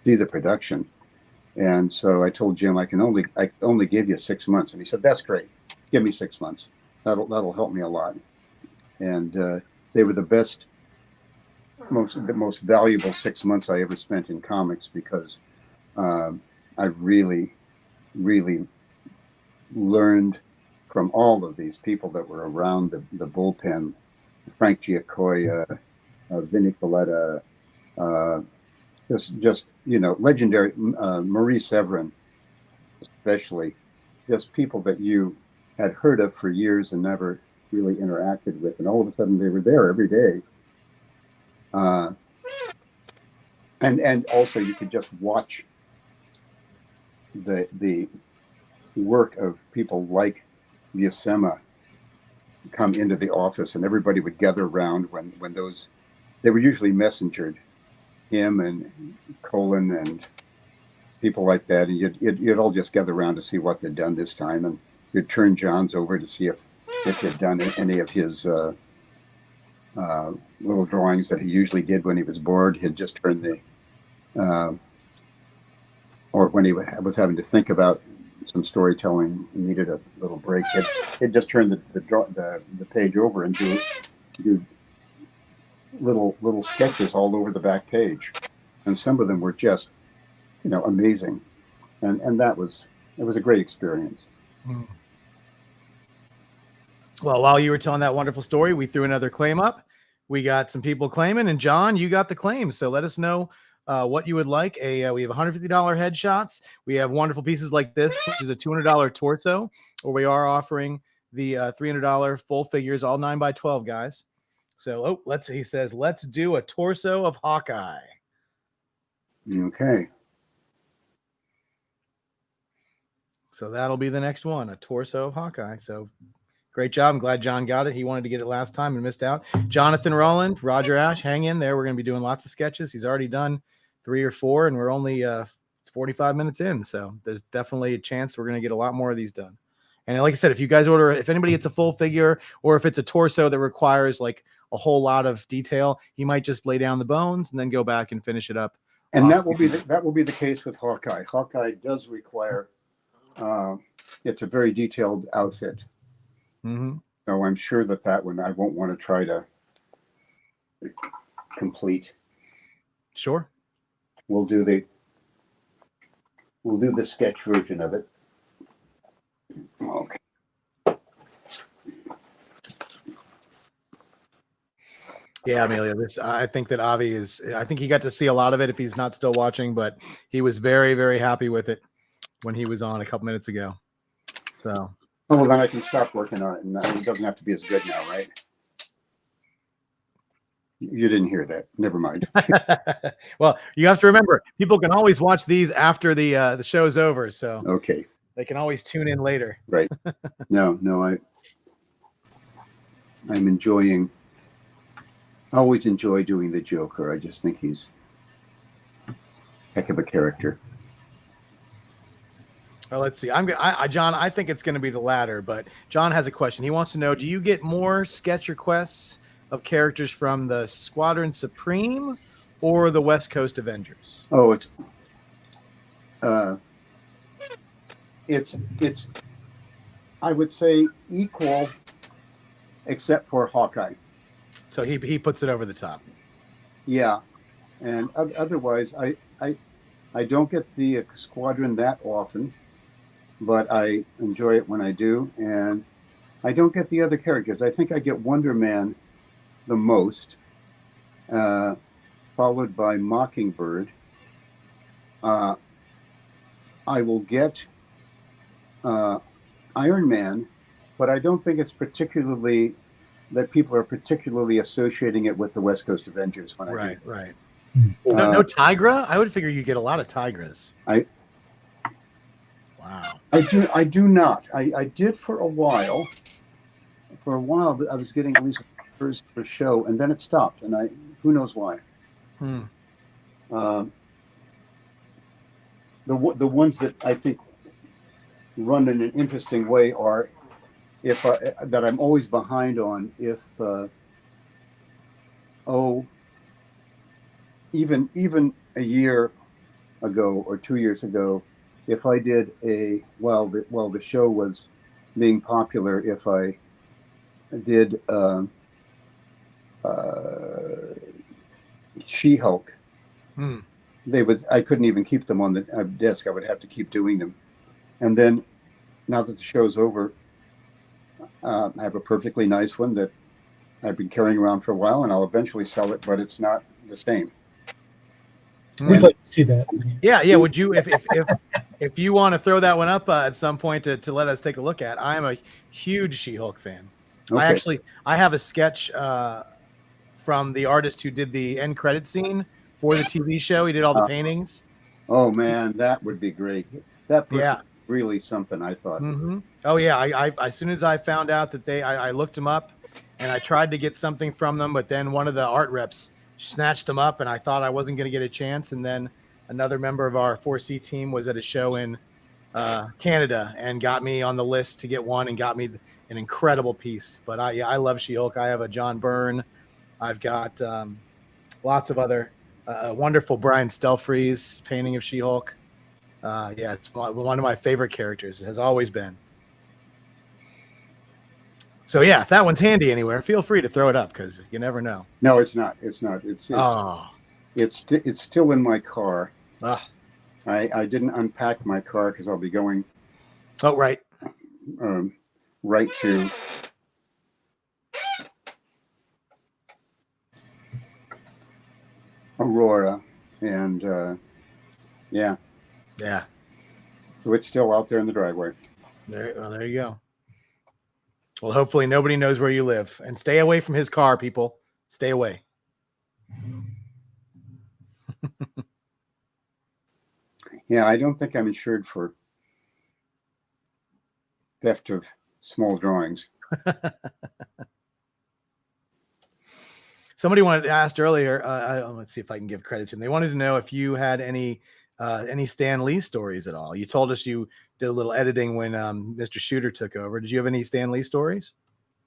the production. And so I told Jim I only give you 6 months, and he said, that's great. Give me 6 months. That'll help me a lot. And they were the most valuable 6 months I ever spent in comics because I really, really learned from all of these people that were around the bullpen: Frank Giacoia, Vinnie Coletta, just you know, legendary Marie Severin, especially, just people that you had heard of for years and never really interacted with, and all of a sudden they were there every day. And also you could just watch the work of people like Buscema come into the office, and everybody would gather around when they were usually messengered, him and Colin and people like that, and you'd all just gather around to see what they'd done this time, and you'd turn Johns over to see if he'd done any of his little drawings that he usually did when he was bored. He'd just turn or when he was having to think about some storytelling, he needed a little break. He'd just turn the page over and do little sketches all over the back page, and some of them were just, you know, amazing, and it was a great experience. Well, while you were telling that wonderful story, we threw another claim up. We got some people claiming, and John, you got the claim. So let us know what you would like. We have $150 headshots. We have wonderful pieces like this, which is a $200 torso, or we are offering the $300 full figures, all 9x12 guys. So he says, let's do a torso of Hawkeye. Okay. So that'll be the next one, a torso of Hawkeye. So great job. I'm glad John got it. He wanted to get it last time and missed out. Jonathan Rowland, Roger Ash, hang in there. We're going to be doing lots of sketches. He's already done 3 or 4, and we're only 45 minutes in. So there's definitely a chance we're going to get a lot more of these done. And like I said, if you guys order, if anybody gets a full figure, or if it's a torso that requires like a whole lot of detail, he might just lay down the bones and then go back and finish it up. And that will be the case with Hawkeye. Hawkeye does require it's a very detailed outfit. Mm-hmm. So I'm sure that one I won't want to try to complete. Sure. We'll do the sketch version of it. Okay. Yeah, Amelia, I think that Avi I think he got to see a lot of it if he's not still watching, but he was very, very happy with it when he was on a couple minutes ago. So. Oh, well, then I can stop working on it, and it doesn't have to be as good now, right? You didn't hear that. Never mind. Well, you have to remember, people can always watch these after the show's over, so okay, they can always tune in later. Right. No, I'm enjoying I always enjoy doing the Joker. I just think he's a heck of a character. Well, let's see. John. I think it's going to be the latter, but John has a question. He wants to know: do you get more sketch requests of characters from the Squadron Supreme or the West Coast Avengers? Oh, it's I would say equal, except for Hawkeye. So he puts it over the top. Yeah, and otherwise, I don't get the Squadron that often, but I enjoy it when I do, and I don't get the other characters. I think I get Wonder Man the most, followed by Mockingbird. I will get Iron Man, but I don't think it's particularly that people are particularly associating it with the West Coast Avengers when I do. Right. No Tigra? I would figure you get a lot of Tigras. Wow. I do not. I did for a while. For a while, I was getting at least first per show, and then it stopped, and who knows why. The ones that I think run in an interesting way are that I'm always behind on even a year ago or 2 years ago, if I did while the show was being popular, if I did She-Hulk, I couldn't even keep them on the desk. I would have to keep doing them. And then now that the show's over, I have a perfectly nice one that I've been carrying around for a while, and I'll eventually sell it, but it's not the same. We'd like to see that. Yeah. Would you, if you want to throw that one up at some point to let us take a look at? I am a huge She-Hulk fan. Okay. I have a sketch from the artist who did the end credit scene for the TV show. He did all the paintings. Oh man, that would be great. That person really something, I thought. Oh yeah, I as soon as I found out that I looked him up, and I tried to get something from them, but then one of the art reps snatched him up, and I thought I wasn't going to get a chance. And then another member of our 4C team was at a show in Canada and got me on the list to get one, and got me an incredible piece. But I love She-Hulk. I have a John Byrne. I've got lots of other wonderful Brian Stelfreeze painting of She-Hulk. It's one of my favorite characters. It has always been. So yeah, if that one's handy anywhere, feel free to throw it up, because you never know. No, it's not. It's still in my car. I didn't unpack my car because I'll be going. Oh right. Right to. Aurora, and yeah. So it's still out there in the driveway. There you go. Well, hopefully nobody knows where you live, and stay away from his car, people. Stay away. Yeah, I don't think I'm insured for theft of small drawings. Somebody asked earlier. Let's see if I can give credit to them. They wanted to know if you had any Stan Lee stories at all. You told us you did a little editing when Mr. Shooter took over. Did you have any Stan Lee stories?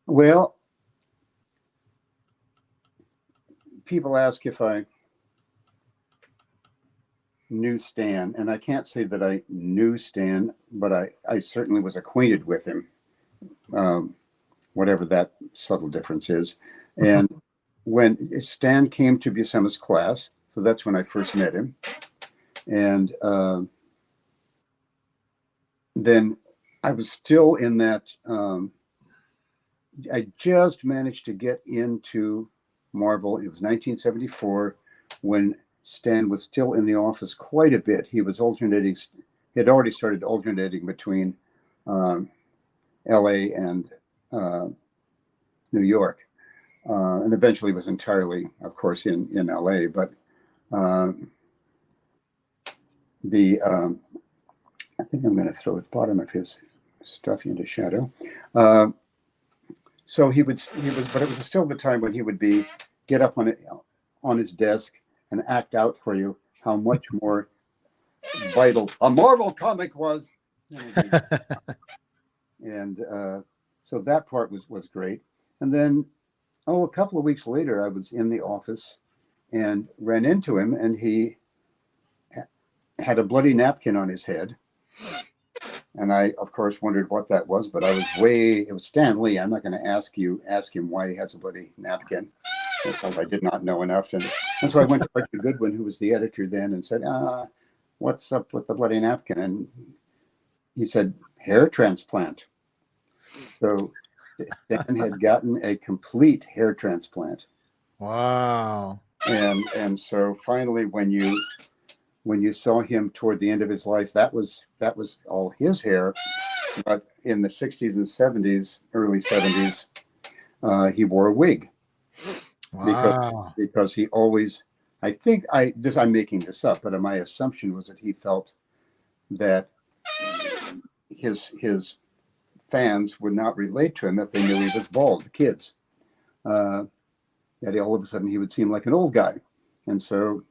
Well, people ask if I knew Stan, and I can't say that I knew Stan, but I certainly was acquainted with him, whatever that subtle difference is. And when Stan came to Buscema's class, so that's when I first met him. And then I was still in that, I just managed to get into Marvel. It was 1974 when Stan was still in the office quite a bit. He was alternating, he had already started alternating between LA and New York. And eventually was entirely, of course, in LA. But I think I'm going to throw the bottom of his stuff into shadow. So he was, but it was still the time when he would be get up on his desk and act out for you how much more vital a Marvel comic was. And so that part was great. And then, a couple of weeks later, I was in the office and ran into him, and he had a bloody napkin on his head. And I, of course, wondered what that was, but it was Stan Lee. I'm not going to ask him why he has a bloody napkin. Because I did not know enough. And so I went to Archie Goodwin, who was the editor then, and said, what's up with the bloody napkin? And he said, hair transplant. So Dan had gotten a complete hair transplant. Wow. And so finally, when you saw him toward the end of his life, that was all his hair. But in the 60s and 70s, early 70s, he wore a wig. Wow. Because he always, I'm making this up, but my assumption was that he felt that his fans would not relate to him if they knew he was bald, the kids. That all of a sudden he would seem like an old guy. And so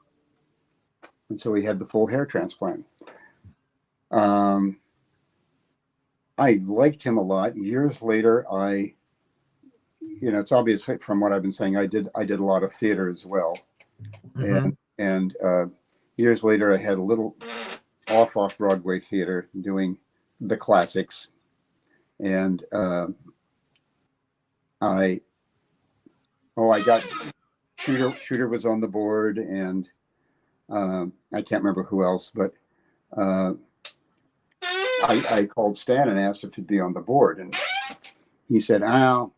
he had the full hair transplant. I liked him a lot. Years later, it's obvious from what I've been saying, I did a lot of theater as well. Mm-hmm. And years later, I had a little off Broadway theater doing the classics. And I got Shooter was on the board, and I can't remember who else, but I called Stan and asked if he'd be on the board, and he said, "Oh,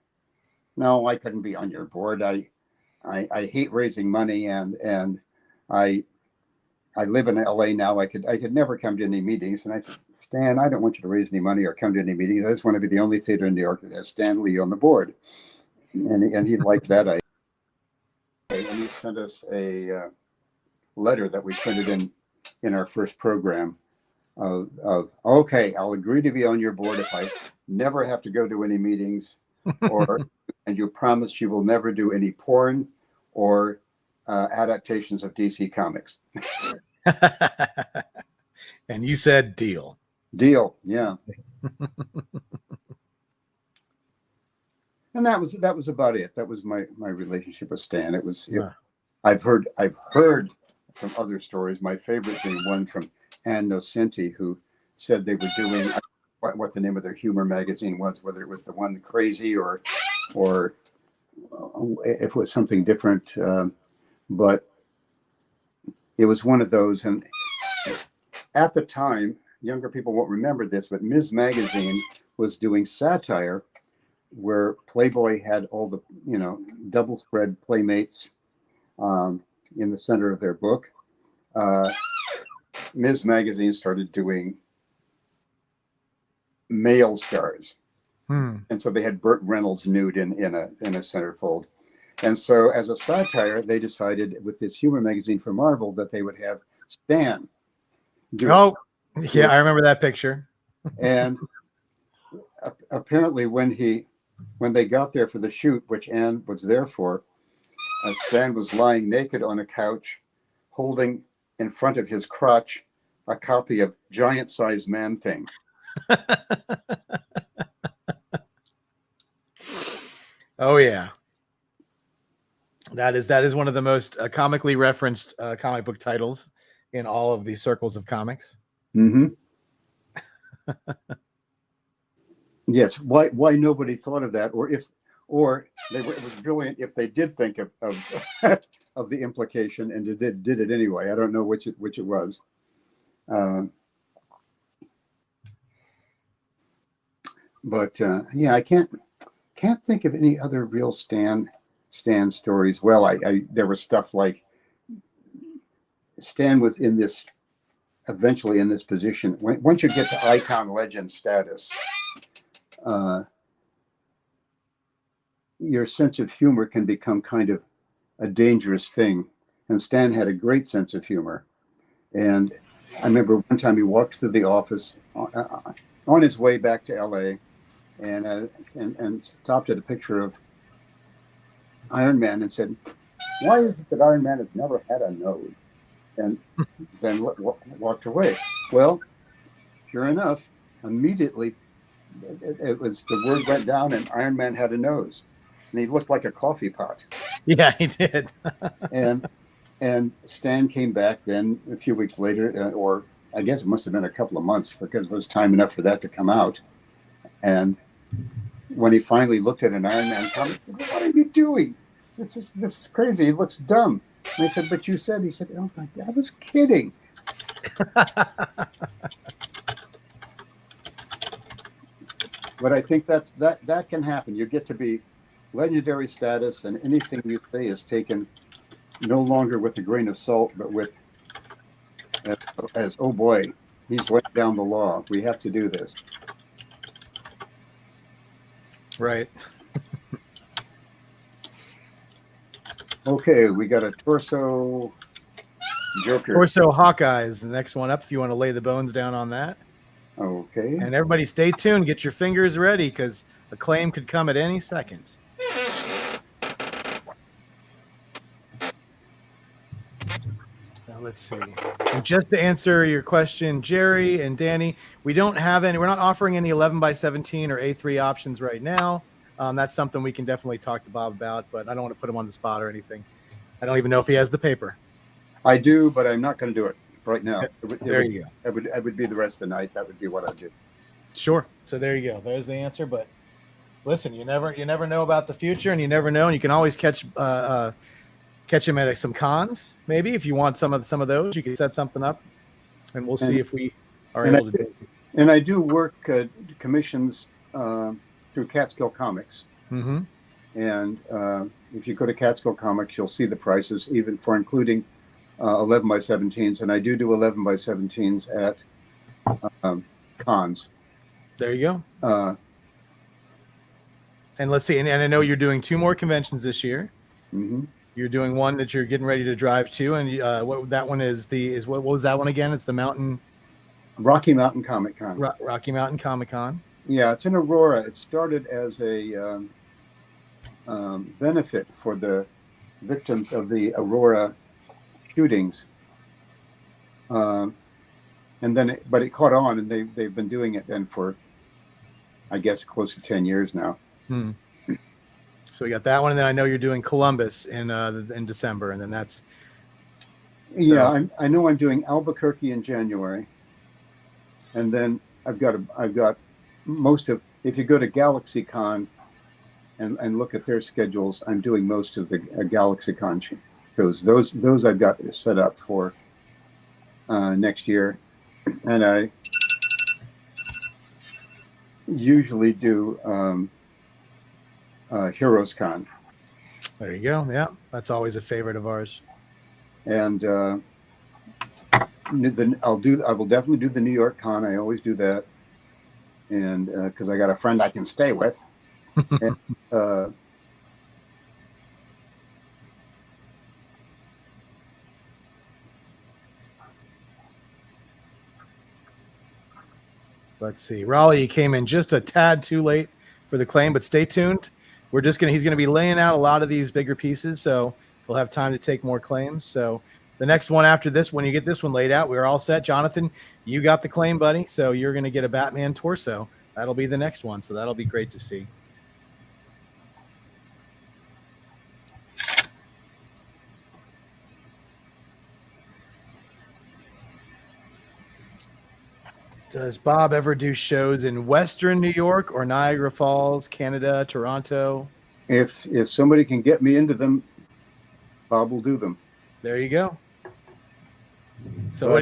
no, I couldn't be on your board. I hate raising money, and I live in LA now. I could never come to any meetings." And I said, "Stan, I don't want you to raise any money or come to any meetings. I just want to be the only theater in New York that has Stan Lee on the board." And he liked that idea. And he sent us a letter that we printed in our first program of okay, I'll agree to be on your board if I never have to go to any meetings, and you promise you will never do any porn or adaptations of DC Comics. And you said deal. Deal, yeah. And that was about it. That was my relationship with Stan. It was. Yeah. I've heard some other stories. My favorite being one from Ann Nocenti, who said they were doing what the name of their humor magazine was, whether it was the one Crazy or if it was something different. But it was one of those. And at the time, younger people won't remember this, but Ms. Magazine was doing satire where Playboy had all the, double spread Playmates in the center of their book. Ms. Magazine started doing male stars. And so they had Burt Reynolds nude in a centerfold. And so as a satire, they decided with this humor magazine for Marvel that they would have Stan do I remember that picture. And apparently when they got there for the shoot, which Anne was there for, Stan was lying naked on a couch, holding in front of his crotch a copy of Giant Sized Man Thing. Oh yeah, that is one of the most comically referenced comic book titles in all of the circles of comics. Mm-hmm. Yes. Why nobody thought of that, it was brilliant if they did think of of the implication and did it anyway. I don't know which it was. But I can't think of any other real Stan stories. Well, there was stuff like Stan was eventually in this position. Once you get to icon legend status, your sense of humor can become kind of a dangerous thing. And Stan had a great sense of humor. And I remember one time he walked through the office on his way back to LA and stopped at a picture of Iron Man and said, why is it that Iron Man has never had a nose? And then walked away. Well, sure enough, immediately it was the word went down, and Iron Man had a nose, and he looked like a coffee pot. Yeah, he did. And Stan came back then a few weeks later, or I guess it must have been a couple of months because it was time enough for that to come out. And when he finally looked at an Iron Man comic, he said, "What are you doing? This is crazy. It looks dumb." And I said, "But you said," he said, "Oh my God, I was kidding." But I think that can happen. You get to be legendary status, and anything you say is taken no longer with a grain of salt, but with as oh boy, he's laying down the law. We have to do this. Right. Okay, we got a torso Joker. Torso Hawkeye is the next one up if you want to lay the bones down on that. Okay. And everybody stay tuned. Get your fingers ready because a claim could come at any second. Now let's see. And just to answer your question, Jerry and Danny, we don't have any. We're not offering any 11x17 or A3 options right now. That's something we can definitely talk to Bob about, but I don't want to put him on the spot or anything. I don't even know if he has the paper. I do, but I'm not going to do it right now. There you go. It would be the rest of the night. That would be what I do. Sure. So there you go. There's the answer. But listen, you never know about the future, and you never know. And you can always catch him at some cons. Maybe if you want some of those, you can set something up, and we'll see if we are able to do it. And I do work commissions through Catskill Comics. Mm-hmm. And if you go to Catskill Comics, you'll see the prices, even for including 11x17s. And I do 11x17s at cons. There you go. And let's see. And I know you're doing 2 more conventions this year. Mm-hmm. You're doing one that you're getting ready to drive to, and what that one is what was that one again? It's the Rocky Mountain Comic Con. Rocky Mountain Comic Con. Yeah, it's in Aurora. It started as a benefit for the victims of the Aurora shootings, and then but it caught on, and they've been doing it then for, I guess, close to 10 years now. Hmm. So we got that one, and then I know you're doing Columbus in December, and then that's. Yeah, I know I'm doing Albuquerque in January, and then I've got most of. If you go to GalaxyCon and look at their schedules, I'm doing most of the GalaxyCon shows. Those I've got set up for next year, and I usually do Heroes Con. There you go. Yeah, that's always a favorite of ours. And I will definitely do the New York Con. I always do that, and because I got a friend I can stay with. And, let's see. Raleigh, you came in just a tad too late for the claim, but stay tuned. He's gonna be laying out a lot of these bigger pieces, so we'll have time to take more claims. So the next one after this, when you get this one laid out, we're all set. Jonathan, you got the claim, buddy. So you're gonna get a Batman torso. That'll be the next one. So that'll be great to see. Does Bob ever do shows in Western New York or Niagara Falls, Canada, Toronto? if somebody can get me into them, Bob will do them. There you go. So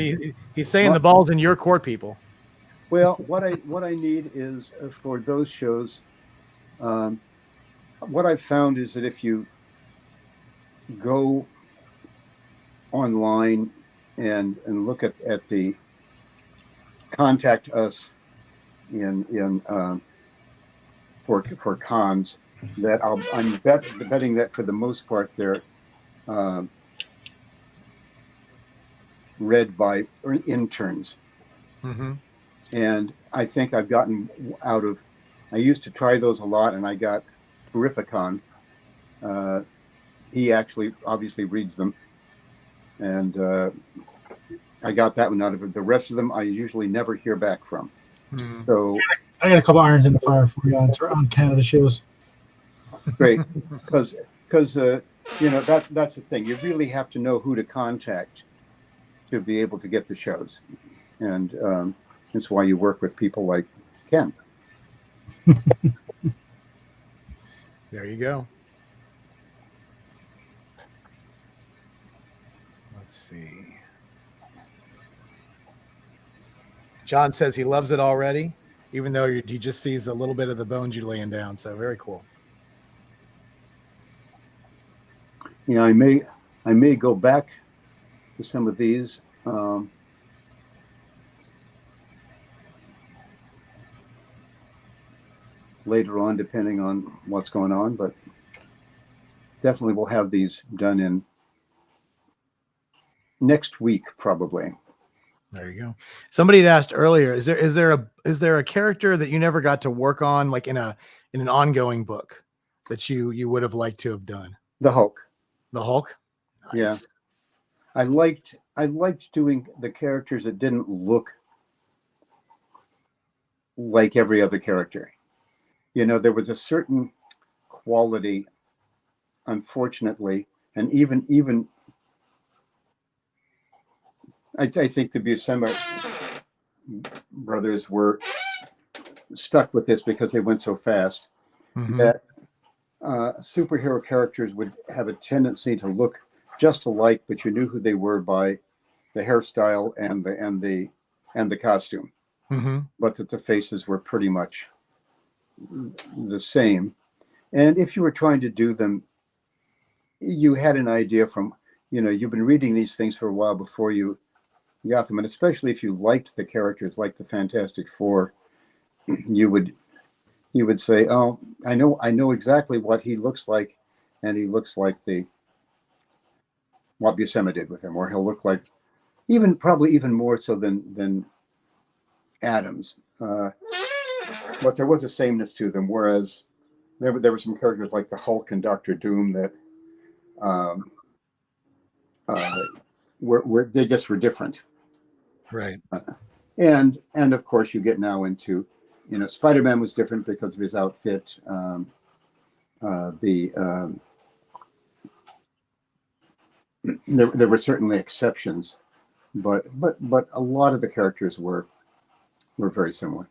he's saying the ball's in your court, people. Well, what I need is for those shows. What I've found is that if you go online and look at the contact us in for cons, that I'm betting that for the most part they're read by interns. Mm-hmm. And I think I've gotten out of. I used to try those a lot, and I got Terrificon he actually obviously reads them, and I got that one out of it. The rest of them I usually never hear back from. Hmm. So I got a couple irons in the fire for you on Canada shows. great, because that's the thing. You really have to know who to contact to be able to get the shows, and that's why you work with people like Ken. There you go. Let's see. John says he loves it already, even though he just sees a little bit of the bones you're laying down. So very cool. I may go back to some of these. Later on, depending on what's going on, but definitely we'll have these done in next week, probably. There you go. Somebody had asked earlier, is there a character that you never got to work on, like in an ongoing book, that you would have liked to have done? The Hulk. The Hulk? Nice. Yeah. I liked doing the characters that didn't look like every other character. There was a certain quality, unfortunately, and even I think the Buscema brothers were stuck with this because they went so fast. Mhm. That superhero characters would have a tendency to look just alike, but you knew who they were by the hairstyle and the costume, Mhm. but that the faces were pretty much the same. And if you were trying to do them, you had an idea from, you've been reading these things for a while before you got them. And especially if you liked the characters, like the Fantastic Four, you would say, oh, I know exactly what he looks like. And he looks like what Buscema did with him, or he'll look like probably even more so than Adams. But there was a sameness to them, whereas there were some characters like the Hulk and Doctor Doom that were they just were different. Right. And of course you get now into, Spider-Man was different because of his outfit. There were certainly exceptions, but a lot of the characters were very similar.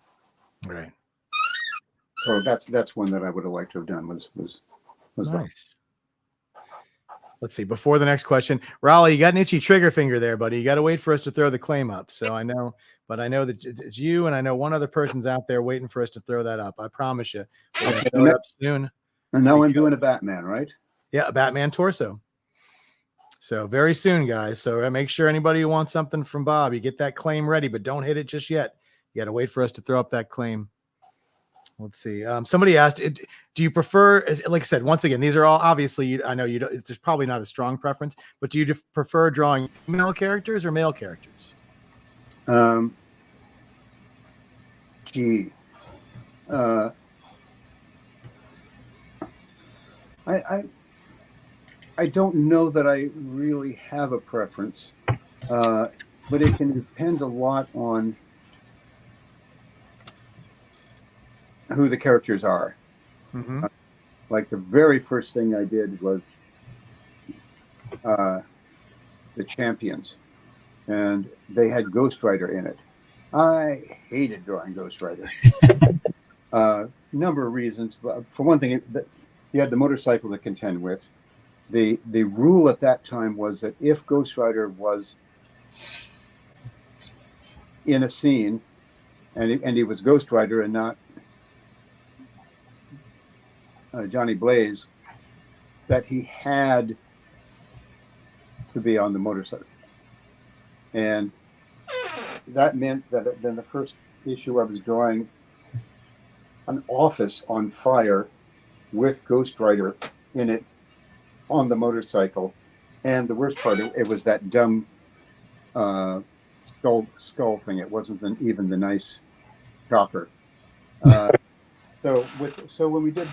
Right. So that's one that I would have liked to have done was Nice. Let's see. Before the next question, Raleigh, you got an itchy trigger finger there, buddy. You got to wait for us to throw the claim up. So I know that it's you, and I know one other person's out there waiting for us to throw that up. I promise you. We're going to throw it up soon. And now I'm doing a Batman, right? Yeah, a Batman torso. So very soon, guys. So make sure anybody who wants something from Bob, you get that claim ready, but don't hit it just yet. You got to wait for us to throw up that claim. Let's see. Somebody asked, do you prefer, like I said, once again, these are all obviously, I know you don't, there's probably not a strong preference, but do you prefer drawing female characters or male characters? I don't know that I really have a preference, but it can depend a lot on who the characters are. Mm-hmm. Like the very first thing I did was the Champions, and they had Ghost Rider in it. I hated drawing Ghost Rider. Number of reasons, but for one thing, you had the motorcycle to contend with. The rule at that time was that if Ghost Rider was in a scene, and he was Ghost Rider and not Johnny Blaze, that he had to be on the motorcycle. And that meant that then the first issue I was drawing an office on fire with Ghost Rider in it on the motorcycle. And the worst part, it was that dumb skull thing. It wasn't even the nice chopper. So when we did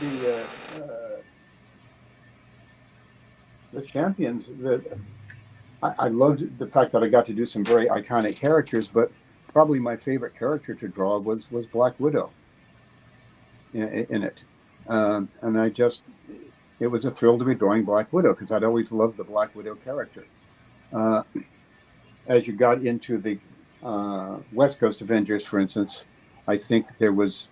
the champions. I loved the fact that I got to do some very iconic characters, but probably my favorite character to draw was Black Widow in it. And it was a thrill to be drawing Black Widow because I'd always loved the Black Widow character. As you got into the West Coast Avengers, for instance, I think there was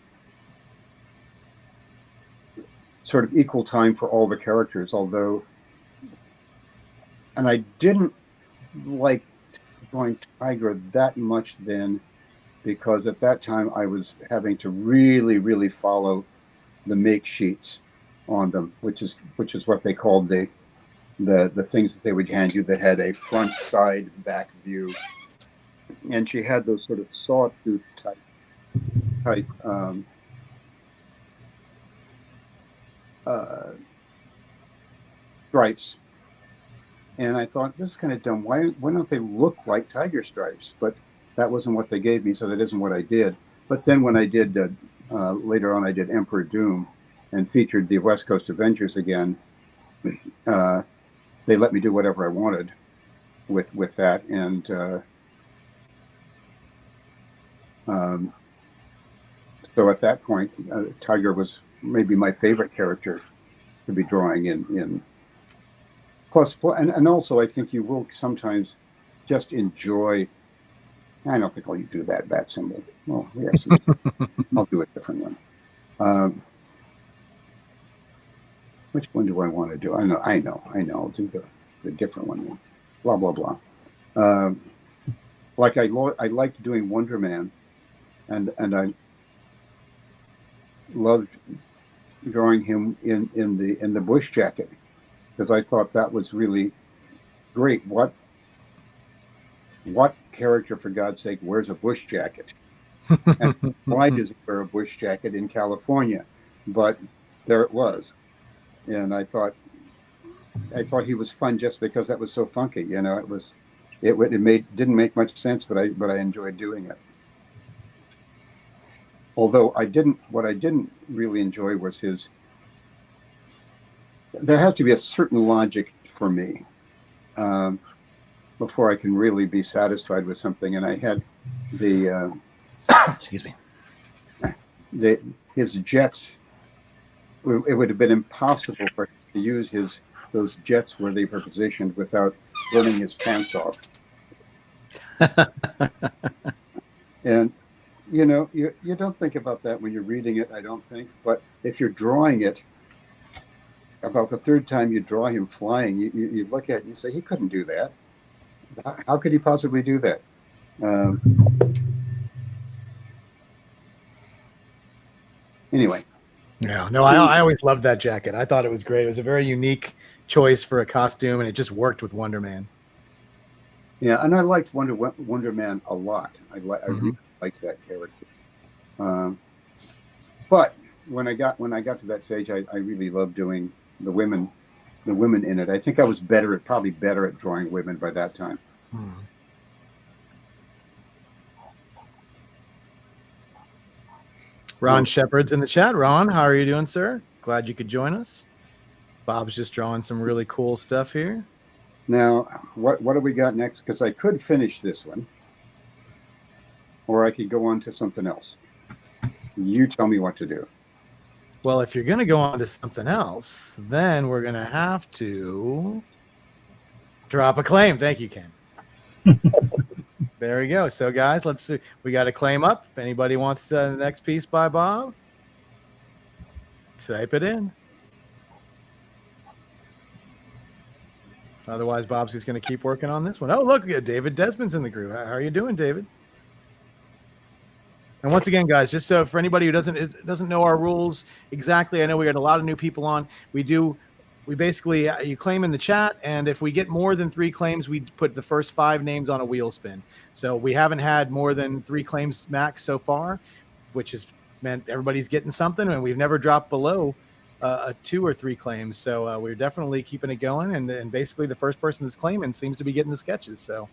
sort of equal time for all the characters, and I didn't like drawing Tiger that much then, because at that time I was having to really, really follow the make sheets on them, which is what they called the things that they would hand you that had a front, side, back view, and she had those sort of sawtooth type stripes, and I thought, this is kind of dumb. Why don't they look like tiger stripes? But that wasn't what they gave me, so that isn't what I did. But then when I did later on, I did Emperor Doom and featured the West Coast Avengers again. They let me do whatever I wanted with that, and so at that point, Tiger was maybe my favorite character to be drawing in. Plus, and also I think you will sometimes just enjoy. I don't think I'll do that bat symbol. Well, yes, I'll do a different one. Which one do I want to do? I know. I'll do the different one. Then. Blah blah blah. Like I liked doing Wonder Man, and I loved drawing him in the bush jacket, because I thought that was really great. What character, for God's sake, wears a bush jacket? And why does he wear a bush jacket in California? But there it was, and I thought he was fun just because that was so funky. You know, it didn't make much sense, but I enjoyed doing it. Although what I didn't really enjoy was there has to be a certain logic for me before I can really be satisfied with something. And I had excuse me, his jets. It would have been impossible for him to use those jets where they were positioned without burning his pants off. And you know, you don't think about that when you're reading it, I don't think. But if you're drawing it, about the third time you draw him flying, you look at it and you say, he couldn't do that. How could he possibly do that? Anyway. No, I always loved that jacket. I thought it was great. It was a very unique choice for a costume, and it just worked with Wonder Man. Yeah, and I liked Wonder Man a lot. I really liked that character. But when I got to that stage, I really loved doing the women in it. I think I was probably better at drawing women by that time. Ron Shepard's in the chat. Ron, how are you doing, sir? Glad you could join us. Bob's just drawing some really cool stuff here. Now, what do we got next? Because I could finish this one, or I could go on to something else. You tell me what to do. Well, if you're going to go on to something else, then we're going to have to drop a claim. Thank you, Ken. There we go. So, guys, let's see. We got a claim up. If anybody wants the next piece by Bob, type it in. Otherwise, Bob's just going to keep working on this one. Oh, look, David Desmond's in the group. How are you doing, David? And once again, guys, just for anybody who doesn't know our rules exactly, I know we got a lot of new people on. We basically, you claim in the chat, and if we get more than 3 claims, we put the first 5 names on a wheel spin. So we haven't had more than 3 claims max so far, which has meant everybody's getting something, and we've never dropped below 2 or 3 claims. So we're definitely keeping it going, and basically the first person that's claiming seems to be getting the sketches. So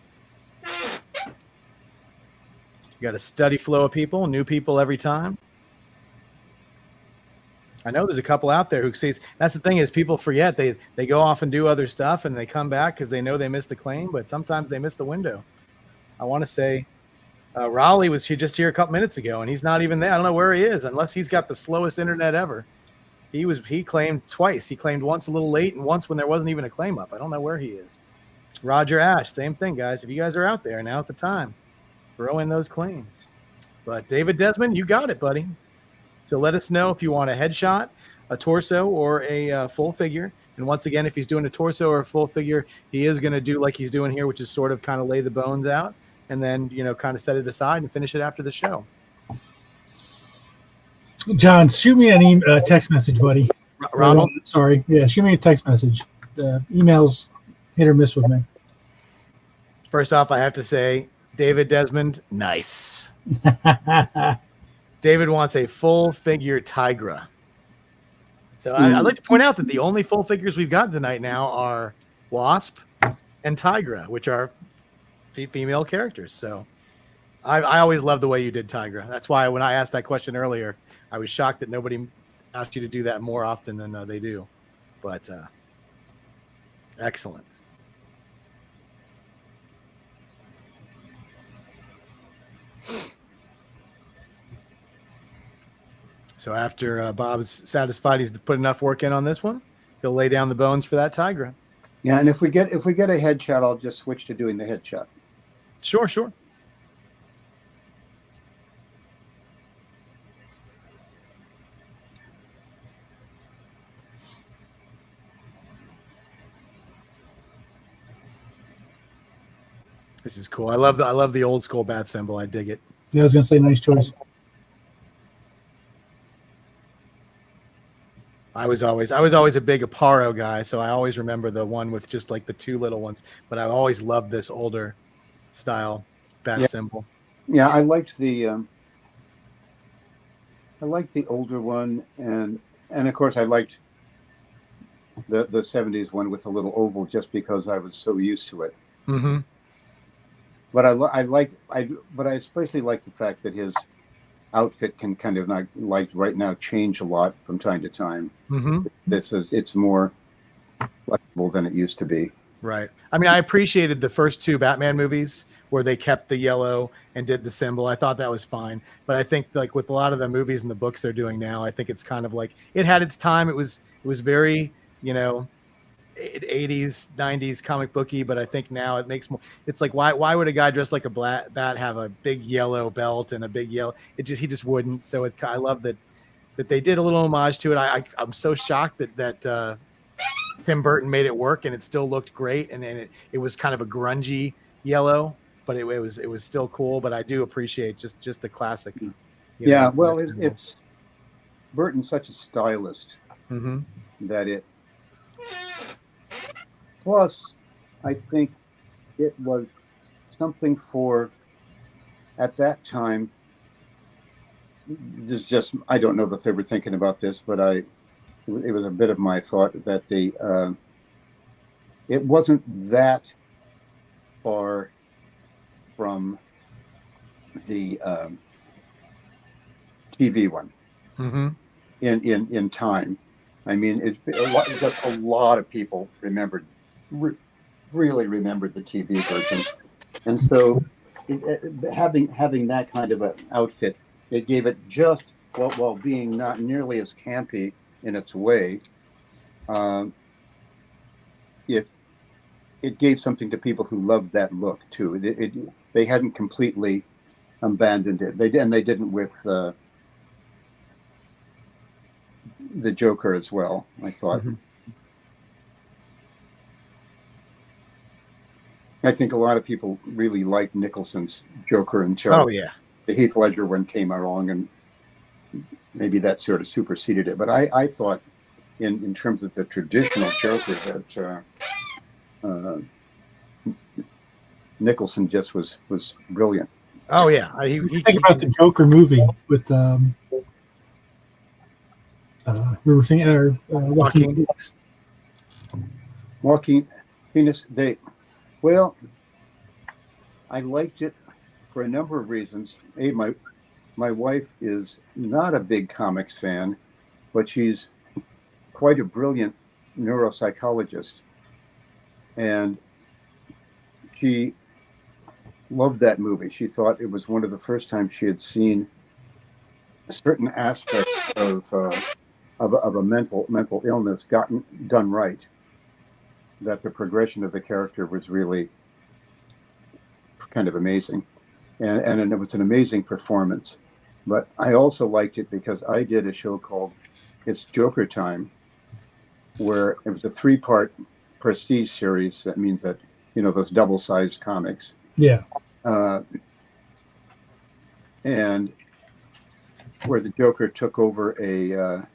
you got a steady flow of people, new people every time. I know there's a couple out there who see. That's the thing is people forget they go off and do other stuff and they come back because they know they missed the claim, but sometimes they miss the window. I want to say Raleigh was just here a couple minutes ago and he's not even there. I don't know where he is unless he's got the slowest internet ever. He claimed twice. He claimed once a little late and once when there wasn't even a claim up. I don't know where he is. Roger Ash, same thing, guys. If you guys are out there, now's the time. Throw in those claims. But David Desmond, you got it, buddy. So let us know if you want a headshot, a torso, or a full figure. And once again, if he's doing a torso or a full figure, he is going to do like he's doing here, which is sort of kind of lay the bones out and then, kind of set it aside and finish it after the show. John, shoot me an text message, buddy. Ronald? Sorry. Yeah, shoot me a text message. Emails hit or miss with me. First off, I have to say, David Desmond, nice. David wants a full figure Tigra. So I'd like to point out that the only full figures we've got tonight now are Wasp and Tigra, which are female characters. So I always love the way you did Tigra. That's why when I asked that question earlier, I was shocked that nobody asked you to do that more often than they do. But excellent. So after Bob's satisfied he's put enough work in on this one, he'll lay down the bones for that Tigra. Yeah, and if we get a headshot, I'll just switch to doing the headshot. Sure. This is cool. I love the old school bat symbol. I dig it. Yeah, I was gonna say nice choice. I was always a big Aparo guy, so I always remember the one with just like the two little ones. But I always loved this older style bat symbol. Yeah, I liked the older one, and of course I liked the 70s one with a little oval just because I was so used to it. Mm-hmm. But I especially like the fact that his outfit can kind of not like right now change a lot from time to time. Mm-hmm. It's more flexible than it used to be. Right. I mean, I appreciated the first two Batman movies where they kept the yellow and did the symbol. I thought that was fine. But I think like with a lot of the movies and the books they're doing now, I think it's kind of like it had its time. It was very, 80s, 90s comic booky, but I think now it makes more. It's like why would a guy dressed like a bat have a big yellow belt and a big yellow? He just wouldn't. So I love that they did a little homage to it. I'm so shocked that Tim Burton made it work and it still looked great, and it was kind of a grungy yellow, but it was still cool. But I do appreciate just the classic. Well, it's Burton's such a stylist that it. Plus, I think it was something for, at that time, I don't know that they were thinking about this, but it was a bit of my thought that it wasn't that far from the TV one in time. I mean, just a lot of people really remembered the TV version, and so having that kind of an outfit, it gave it just while being not nearly as campy in its way. It gave something to people who loved that look too. They hadn't completely abandoned it. They didn't with. The Joker as well, I thought. I think a lot of people really liked Nicholson's Joker until the Heath Ledger one came along, and maybe that sort of superseded it. But I thought, in terms of the traditional Joker, that Nicholson just was brilliant. Oh yeah, think about the Joker movie with Joaquin Phoenix. Joaquin Phoenix. I liked it for a number of reasons. My wife is not a big comics fan, but she's quite a brilliant neuropsychologist, and she loved that movie. She thought it was one of the first times she had seen certain aspects of a mental illness done right. That the progression of the character was really kind of amazing, and it was an amazing performance. But I also liked it because I did a show called It's Joker Time, where it was a 3-part prestige series. That means that, you know, those double-sized comics. Yeah. And where the Joker took over a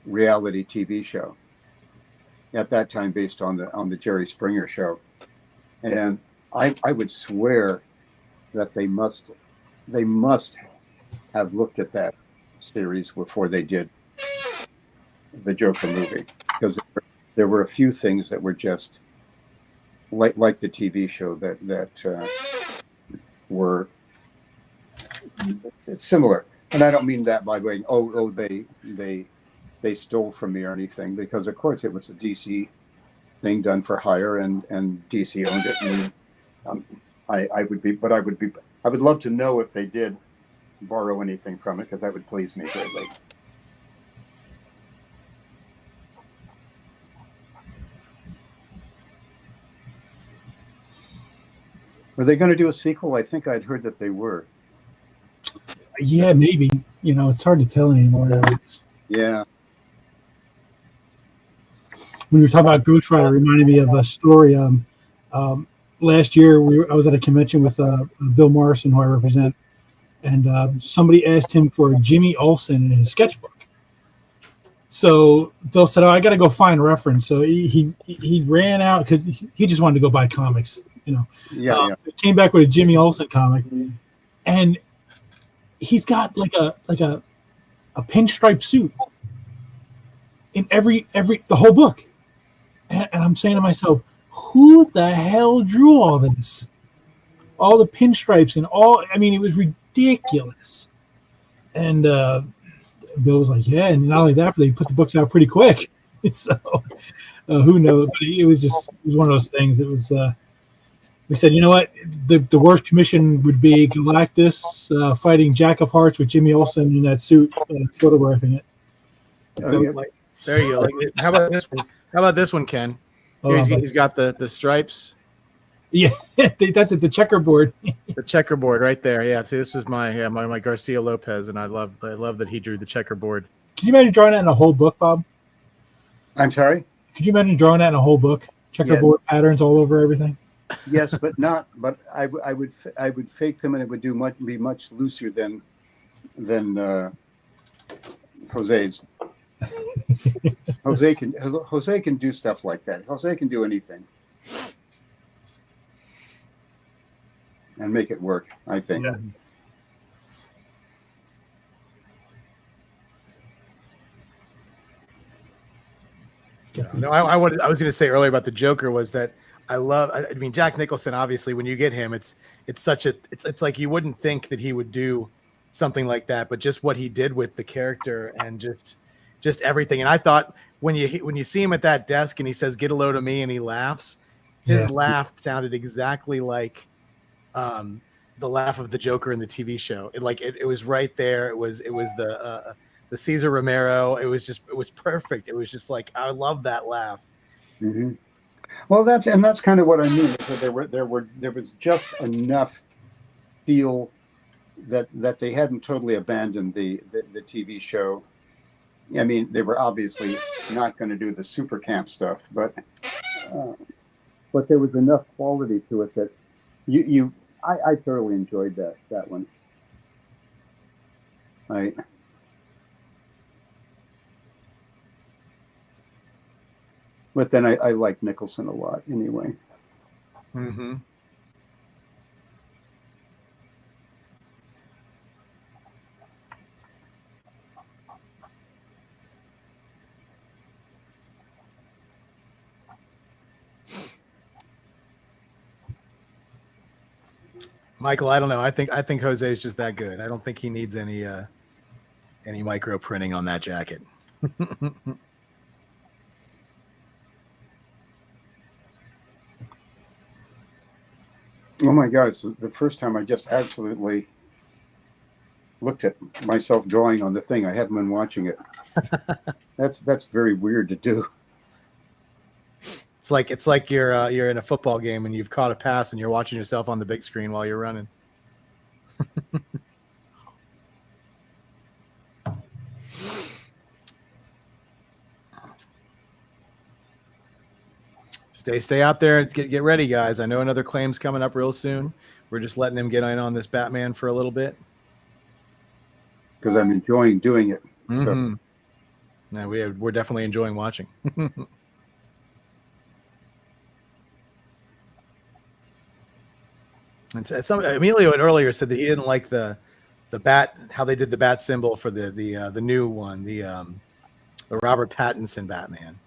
reality TV show at that time, based on the Jerry Springer show. And I would swear that they must have looked at that series before they did the Joker movie, because there were a few things that were just like the TV show that were similar. And I don't mean that by going, oh, they stole from me or anything, because of course it was a DC thing done for hire, and DC owned it. And I would love to know if they did borrow anything from it, because that would please me greatly. Were they going to do a sequel? I think I'd heard that they were. Yeah, maybe. You know, it's hard to tell anymore nowadays. Yeah. When you were talking about Ghost Rider, it reminded me of a story. Last year, I was at a convention with Bill Morrison, who I represent, and somebody asked him for Jimmy Olsen in his sketchbook. So Bill said, "Oh, I got to go find reference." So he ran out because he just wanted to go buy comics, you know. Yeah. He came back with a Jimmy Olsen comic, and he's got like a pinstripe suit in the whole book, and I'm saying to myself, who the hell drew all this? All the pinstripes and all. I mean, it was ridiculous. And Bill was like, "Yeah," and not only that, but they put the books out pretty quick. So who knows? But it was one of those things. It was. We said, you know what? The worst commission would be Galactus fighting Jack of Hearts with Jimmy Olsen in that suit, photographing it. Oh, yeah. There you go. How about this one? How about this one, Ken? Here he's got the stripes. Yeah, that's it. The checkerboard. The checkerboard right there. Yeah. See, this is my Garcia Lopez, and I love that he drew the checkerboard. Can you imagine drawing that in a whole book, Bob? I'm sorry? Could you imagine drawing that in a whole book? Checkerboard patterns all over everything. Yes, but I would fake them, and it would be much looser than Jose's. Jose can do stuff like that. Jose can do anything and make it work, I think. Yeah. No, I was going to say earlier about the Joker was that I mean, Jack Nicholson, obviously, when you get him, it's like you wouldn't think that he would do something like that, but just what he did with the character and just everything. And I thought when you see him at that desk and he says, "Get a load of me," and he laughs, his laugh sounded exactly like the laugh of the Joker in the TV show. It was right there. It was the Cesar Romero. It was perfect. It was just like, I love that laugh. Mm-hmm. Well, that's kind of what I mean. So there was just enough feel that they hadn't totally abandoned the TV show. I mean, they were obviously not going to do the super camp stuff, but there was enough quality to it that I thoroughly enjoyed that one. But then I like Nicholson a lot anyway. Mm-hmm. Michael, I don't know. I think Jose is just that good. I don't think he needs any micro printing on that jacket. Oh my God! It's the first time I just absolutely looked at myself drawing on the thing. I haven't been watching it. That's very weird to do. It's like you're in a football game and you've caught a pass and you're watching yourself on the big screen while you're running. Stay out there. Get ready, guys. I know another claim's coming up real soon. We're just letting him get in on this Batman for a little bit. Because I'm enjoying doing it. Mm-hmm. No, we're definitely enjoying watching. And Emilio had earlier said that he didn't like the bat, how they did the bat symbol for the new one, the Robert Pattinson Batman.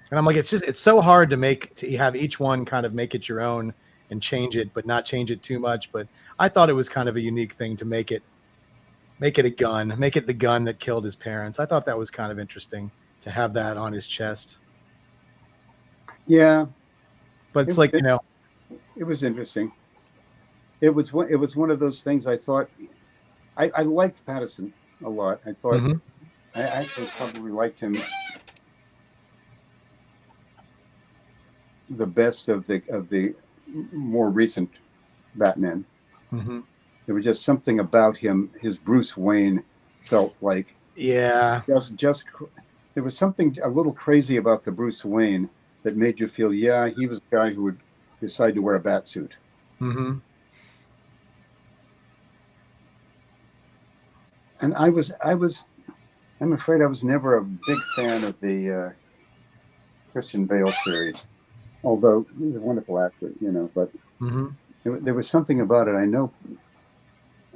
And I'm like, it's so hard to have each one kind of make it your own and change it, but not change it too much. But I thought it was kind of a unique thing to make it a gun, make it the gun that killed his parents. I thought that was kind of interesting to have that on his chest. Yeah, but it's like, you know, it was interesting. It was one of those things. I thought I liked Pattinson a lot. I thought I actually probably liked him the best of the more recent Batman. There was just something about him. His Bruce Wayne felt like just there was something a little crazy about the Bruce Wayne that made you feel he was the guy who would decide to wear a bat suit. And I'm afraid I was never a big fan of the Christian Bale series, although he's a wonderful actor, you know. But there was something about it.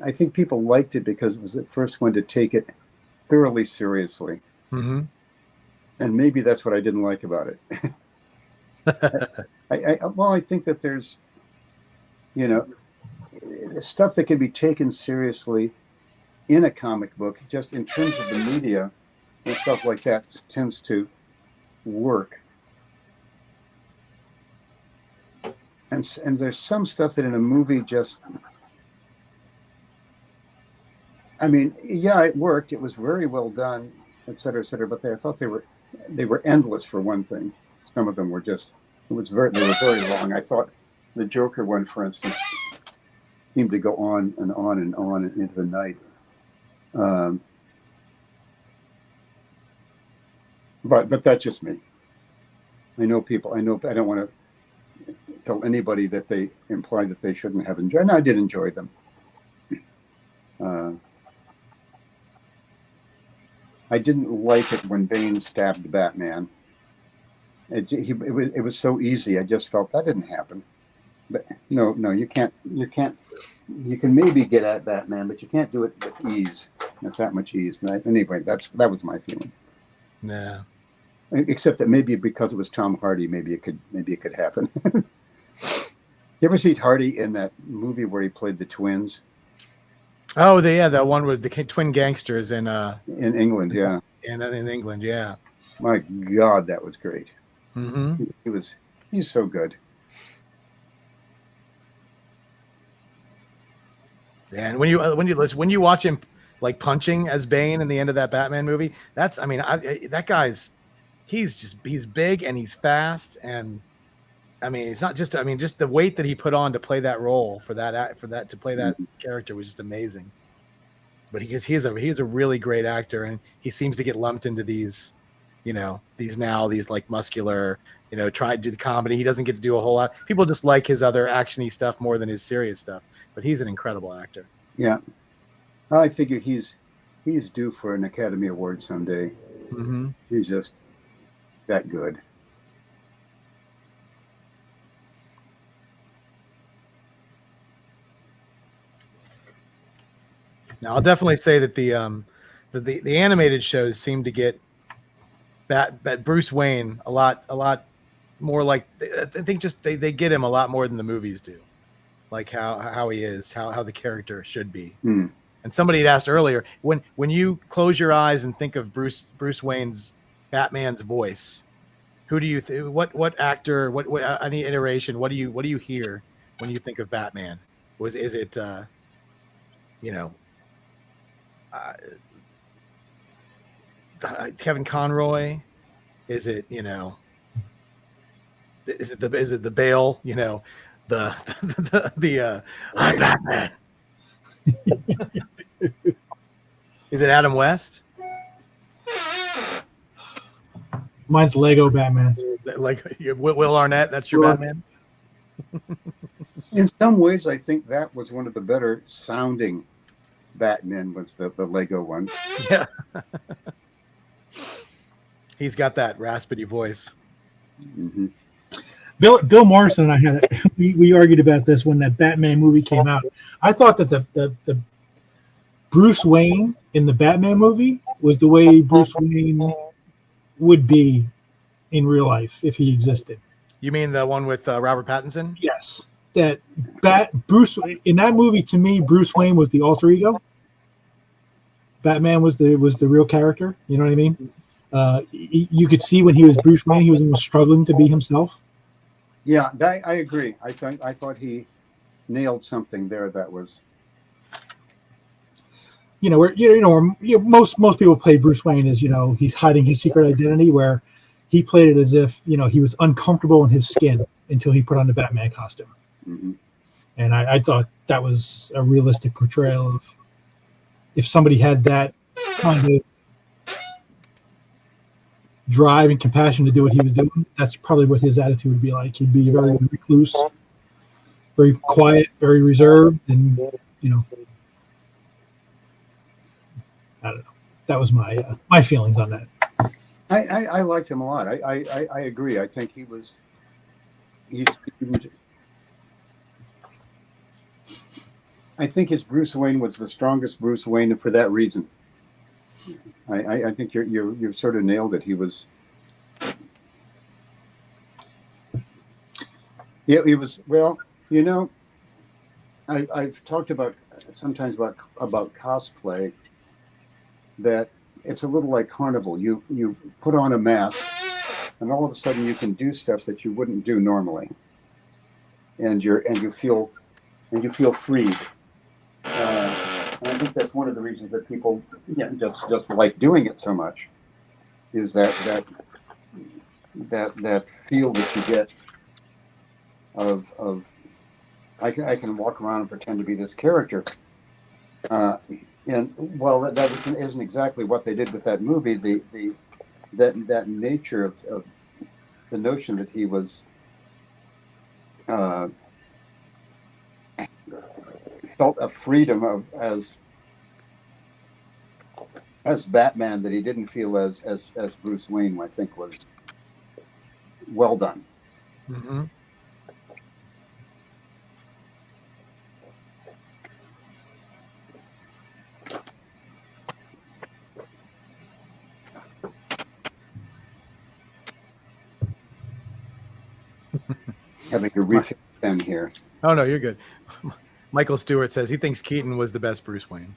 I think people liked it because it was the first one to take it thoroughly seriously, and maybe that's what I didn't like about it. I think that there's, you know, stuff that can be taken seriously in a comic book, just in terms of the media and stuff like that, tends to work. And there's some stuff that in a movie just, I mean, it worked. It was very well done, et cetera, but I thought they were endless for one thing. Some of them were they were very long. I thought the Joker one, for instance, seemed to go on and on and on into the night. But that's just me. I don't want to tell anybody that they imply that they shouldn't have enjoyed. And I did enjoy them. I didn't like it when Bane stabbed Batman. It was so easy. I just felt that didn't happen. But no, you can't. You can maybe get at Batman, but you can't do it with ease. Not that much ease. Anyway, that was my feeling. Yeah. Except that maybe because it was Tom Hardy, maybe it could happen. You ever see Hardy in that movie where he played the twins? Oh, that one with the twin gangsters in England, yeah. In England, yeah. My God, that was great. He's so good. Yeah, and when you watch him like punching as Bane in the end of that Batman movie, that guy's he's big and he's fast, and I mean it's not just just the weight that he put on to play that role for that to play that character was just amazing. But he's a really great actor, and he seems to get lumped into these like muscular, try to do the comedy. He doesn't get to do a whole lot. People just like his other actiony stuff more than his serious stuff. But he's an incredible actor. Yeah, I figure he's due for an Academy Award someday. He's just that good. Now, I'll definitely say that the animated shows seem to get Bruce Wayne a lot more like, I think just they get him a lot more than the movies do, like how he is, how the character should be. And somebody had asked earlier, when you close your eyes and think of Bruce Wayne's Batman's voice, who do you what actor, what any iteration, what do you hear when you think of Batman? Is it you know uh, Kevin Conroy? Is it is it the Bale? The I'm Batman. Is it Adam West? Mine's Lego Batman. Like Will Arnett? That's your Well, Batman. In some ways, I think that was one of the better sounding Batman, was the Lego one. Yeah. He's got that raspy voice. Mm-hmm. Bill Morrison and I had we argued about this when that Batman movie came out. I thought that the Bruce Wayne in the Batman movie was the way Bruce Wayne would be in real life if he existed. You mean the one with Robert Pattinson? Yes. Bruce in that movie, to me, Bruce Wayne was the alter ego. Batman was the real character. You know what I mean? You could see when he was Bruce Wayne, he was almost struggling to be himself. Yeah, I agree. I thought he nailed something there. That was, where most people play Bruce Wayne as he's hiding his secret identity, where he played it as if he was uncomfortable in his skin until he put on the Batman costume. mm-hmm. And I thought that was a realistic portrayal of if somebody had that kind of drive and compassion to do what he was doing, that's probably what his attitude would be like. He'd be very recluse, very quiet, very reserved, and I don't know. That was my feelings on that. I liked him a lot. I agree. I think he seemed. I think his Bruce Wayne was the strongest Bruce Wayne, and for that reason, I think you've sort of nailed it. He was. Yeah, he was. Well, I've talked sometimes about cosplay, that it's a little like carnival. You put on a mask, and all of a sudden you can do stuff that you wouldn't do normally, and you feel freed. And I think that's one of the reasons that people just like doing it so much, is that feel that you get of I can walk around and pretend to be this character. And well, that isn't exactly what they did with that movie. That nature of the notion that he was felt a freedom of as Batman that he didn't feel as Bruce Wayne, I think was well done. Mm-hmm. Having to refill pen here. Oh no, you're good. Michael Stewart says he thinks Keaton was the best Bruce Wayne.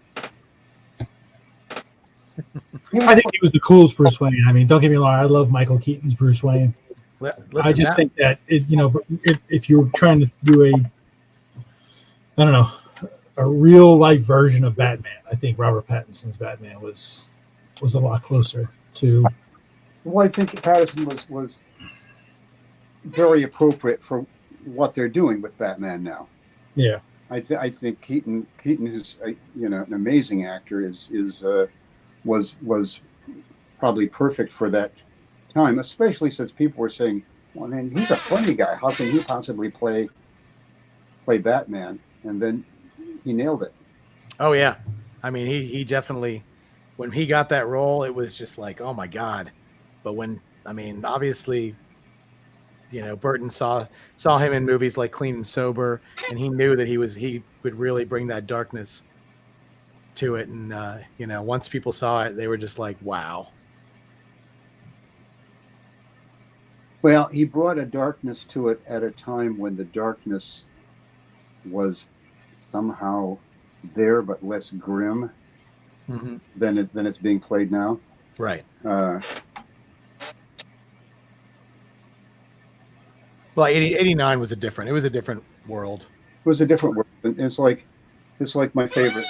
I think he was the coolest Bruce Wayne. I mean, don't get me wrong. I love Michael Keaton's Bruce Wayne. I just think that if you're trying to do a real life version of Batman, I think Robert Pattinson's Batman was a lot closer to. Well, I think Pattinson was very appropriate for what they're doing with Batman now. Yeah, I think Keaton, who's an amazing actor, was probably perfect for that time, especially since people were saying, "Well, man, he's a funny guy. How can he possibly play Batman?" And then he nailed it. Oh yeah, I mean he definitely, when he got that role, it was just like, oh my god. But obviously, Burton saw him in movies like Clean and Sober, and he knew that he would really bring that darkness to it. And once people saw it, they were just like, wow. Well, he brought a darkness to it at a time when the darkness was somehow there, but less grim Mm-hmm. than it's being played now. Right. Uh, Well, 89 was it was a different world. it was a different world. And it's like my favorite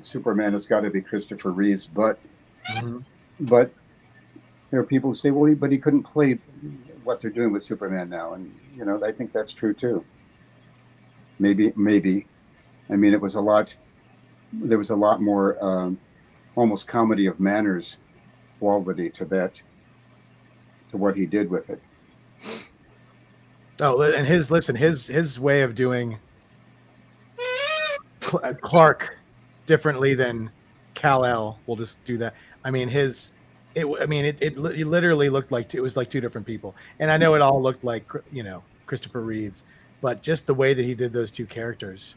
Superman has got to be Christopher Reeves, but Mm-hmm. there are people who say, well, but he couldn't play what they're doing with Superman now, and I think that's true too. Maybe. I mean, there was a lot more almost comedy of manners quality to what he did with it. Oh, and his way of doing Clark differently than Kal-El. We'll just do that. I mean, it literally looked like it was like two different people. And I know it all looked like Christopher Reeves, but just the way that he did those two characters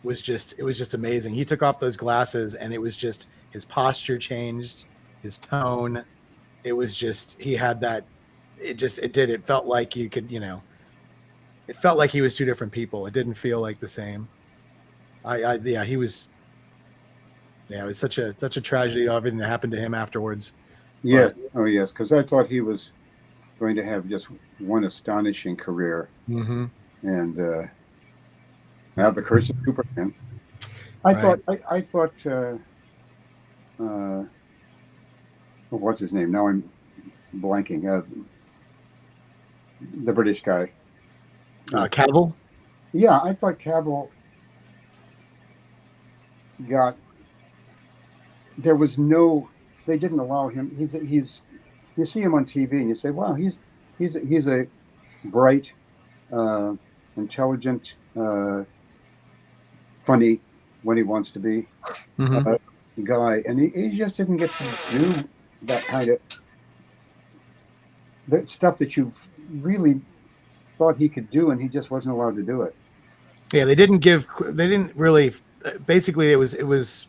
was just amazing. He took off those glasses, and it was just his posture changed, his tone. It was just he had that. It felt like you could It felt like he was two different people. It didn't feel like the same. He was. Yeah, it was such a tragedy of everything that happened to him afterwards. Yeah. Oh, yes. Because I thought he was going to have just one astonishing career. Mm-hmm. And now the curse of Superman. I thought. What's his name? Now I'm blanking. The British guy. Cavill. Yeah, I thought Cavill got. There was no. They didn't allow him. He's. You see him on TV and you say, "Wow, he's a bright, intelligent, funny when he wants to be guy," and he just didn't get to do that kind of that stuff that you've really thought he could do, and he just wasn't allowed to do it. Yeah, they didn't really. Basically, it was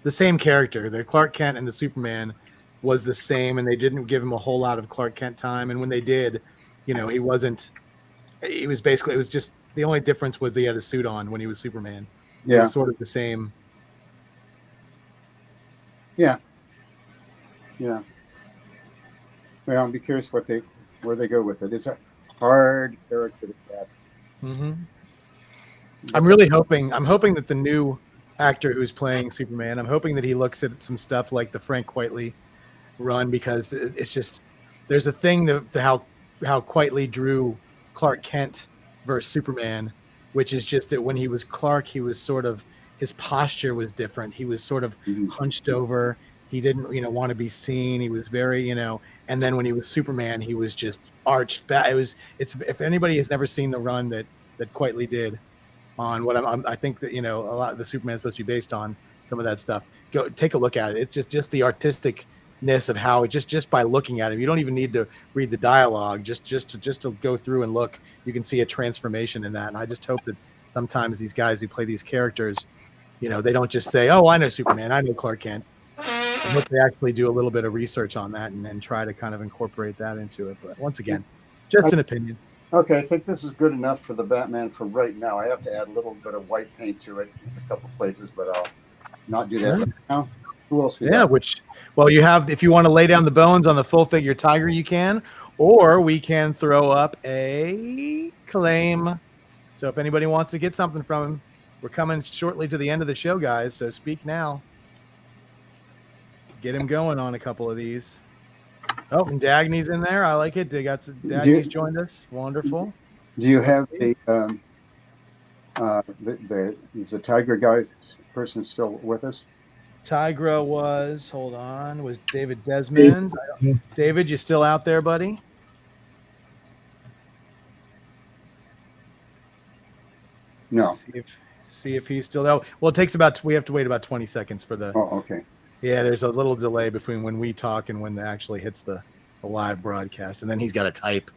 the same character. The Clark Kent and the Superman was the same, and they didn't give him a whole lot of Clark Kent time. And when they did, he wasn't. It was just the only difference was that he had a suit on when he was Superman. Yeah, it was sort of the same. Yeah. Well, I'll be curious where they go with it. It's a hard character to cast. Mm-hmm. I'm hoping that the new actor who's playing Superman, I'm hoping that he looks at some stuff like the Frank Quitely run, because it's just there's a thing to how Quitely drew Clark Kent versus Superman, which is just that when he was Clark, he was sort of, his posture was different. He was sort of hunched over. He didn't, want to be seen. He was very, and then when he was Superman, he was just arched back. If anybody has never seen the run that Quitely did on what I think that, a lot of the Superman's supposed to be based on some of that stuff. Go take a look at it. It's just the artisticness of how it just by looking at it, you don't even need to read the dialogue. Just to go through and look, you can see a transformation in that. And I just hope that sometimes these guys who play these characters, they don't just say, "Oh, I know Superman, I know Clark Kent." I hope they actually do a little bit of research on that and then try to kind of incorporate that into it. But once again, just an opinion. Okay, I think this is good enough for the Batman for right now. I have to add a little bit of white paint to it in a couple places, but I'll not do that right now. Who else? You have, if you want to lay down the bones on the full figure Tiger, you can, or we can throw up a claim. So if anybody wants to get something from him, we're coming shortly to the end of the show, guys. So speak now. Get him going on a couple of these. Oh, and Dagny's in there. I like it. Dagny's joined us. Wonderful. Do you have is the Tiger guy person still with us? Tigra was David Desmond. David, you still out there, buddy? No. See if he's still out. Well, we have to wait about 20 seconds for the. Oh, okay. Yeah, there's a little delay between when we talk and when it actually hits the live broadcast, and then he's got to type.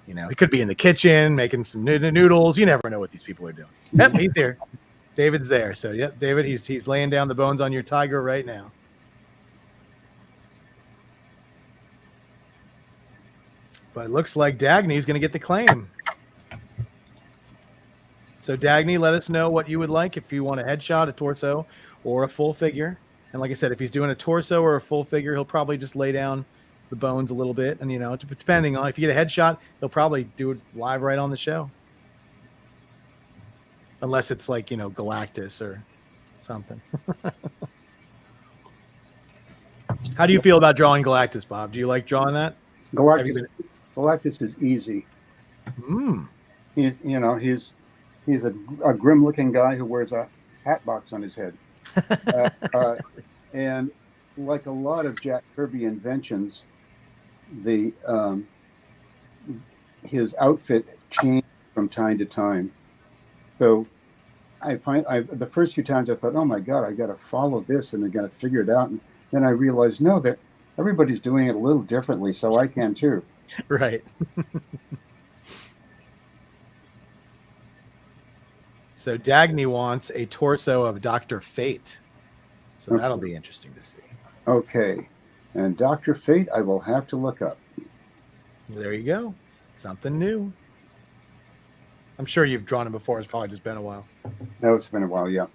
He could be in the kitchen making some noodles. You never know what these people are doing. Yep, he's here. David's there. So, yep, David, he's laying down the bones on your Tiger right now. But it looks like Dagny's going to get the claim. So Dagny, let us know what you would like, if you want a headshot, a torso, or a full figure. And like I said, if he's doing a torso or a full figure, he'll probably just lay down the bones a little bit. And, depending on if you get a headshot, he'll probably do it live right on the show. Unless it's like, Galactus or something. How do you feel about drawing Galactus, Bob? Do you like drawing that? Galactus is easy. He's a grim-looking guy who wears a hat box on his head. And like a lot of Jack Kirby inventions, his outfit changed from time to time. So the first few times I thought, oh my God, I got to follow this and I got to figure it out. And then I realized, no, that everybody's doing it a little differently, so I can too. Right. So Dagny wants a torso of Dr. Fate. So that'll be interesting to see. Okay. And Dr. Fate, I will have to look up. There you go. Something new. I'm sure you've drawn him before. It's probably just been a while. No, it's been a while, yeah.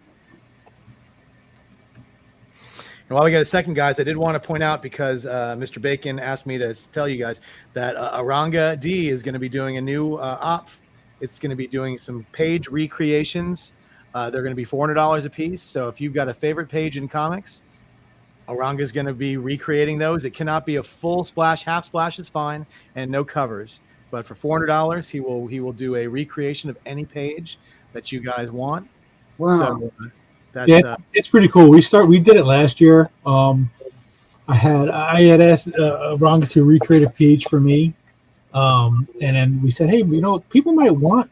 And while we got a second, guys, I did want to point out, because Mr. Bacon asked me to tell you guys that Aranga D is going to be doing a new op. It's going to be doing some page recreations. They're going to be $400 a piece. So if you've got a favorite page in comics, Aranga is going to be recreating those. It cannot be a full splash. Half splash is fine, and no covers. But for $400, he will do a recreation of any page that you guys want. Wow. So, it's pretty cool. We did it last year. I had asked Aranga to recreate a page for me. And then we said, hey, people might want,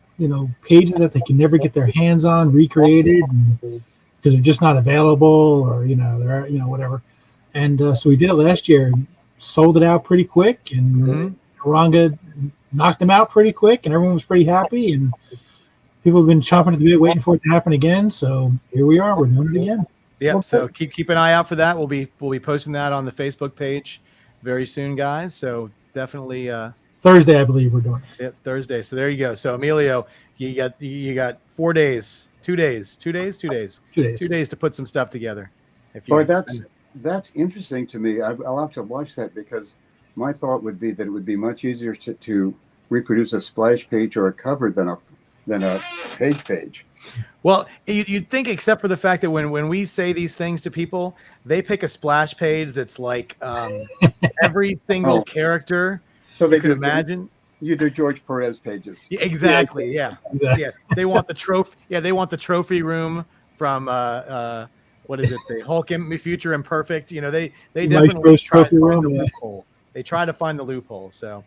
pages that they can never get their hands on recreated because they're just not available, or, they're, whatever. And so we did it last year and sold it out pretty quick, and Aranga knocked them out pretty quick, and everyone was pretty happy, and people have been chomping at the bit waiting for it to happen again. So here we are. We're doing it again. Yeah. Okay. So keep an eye out for that. We'll be posting that on the Facebook page very soon, guys. So definitely, Thursday, I believe we're doing it. Yeah, Thursday. So there you go. So Emilio, you got 4 days, 2 days, 2 days, 2 days, 2 days to put some stuff together. Boy, that's interesting to me. I'll have to watch that, because my thought would be that it would be much easier to reproduce a splash page or a cover than a page. Well, you'd think, except for the fact that when we say these things to people, they pick a splash page that's like every single character. So they could imagine. You do George Perez pages. Yeah, exactly. Yeah. Yeah. They want the trophy. Yeah, they want the trophy room from what is it? The Hulk Future Imperfect. They definitely try to find the loophole. They try to find the loophole. So,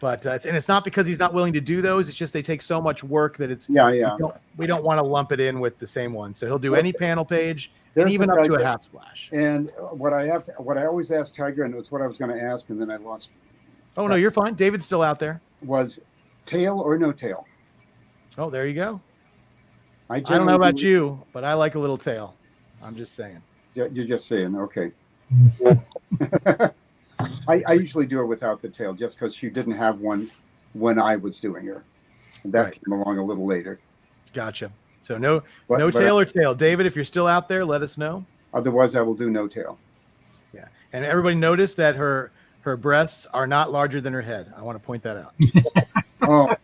but it's not because he's not willing to do those. It's just they take so much work that it's We don't want to lump it in with the same one. So he'll do any panel page, and even up to a half splash. And what I always ask Tiger, and it's what I was going to ask, and then I lost. Oh, no, you're fine. David's still out there. Was tail or no tail? Oh, there you go. I don't know about you, but I like a little tail. I'm just saying. You're just saying, okay. I usually do it without the tail, just because she didn't have one when I was doing her. And that came along a little later. Gotcha. So no tail or tail. David, if you're still out there, let us know. Otherwise, I will do no tail. Yeah. And everybody noticed that her breasts are not larger than her head. I want to point that out. Oh,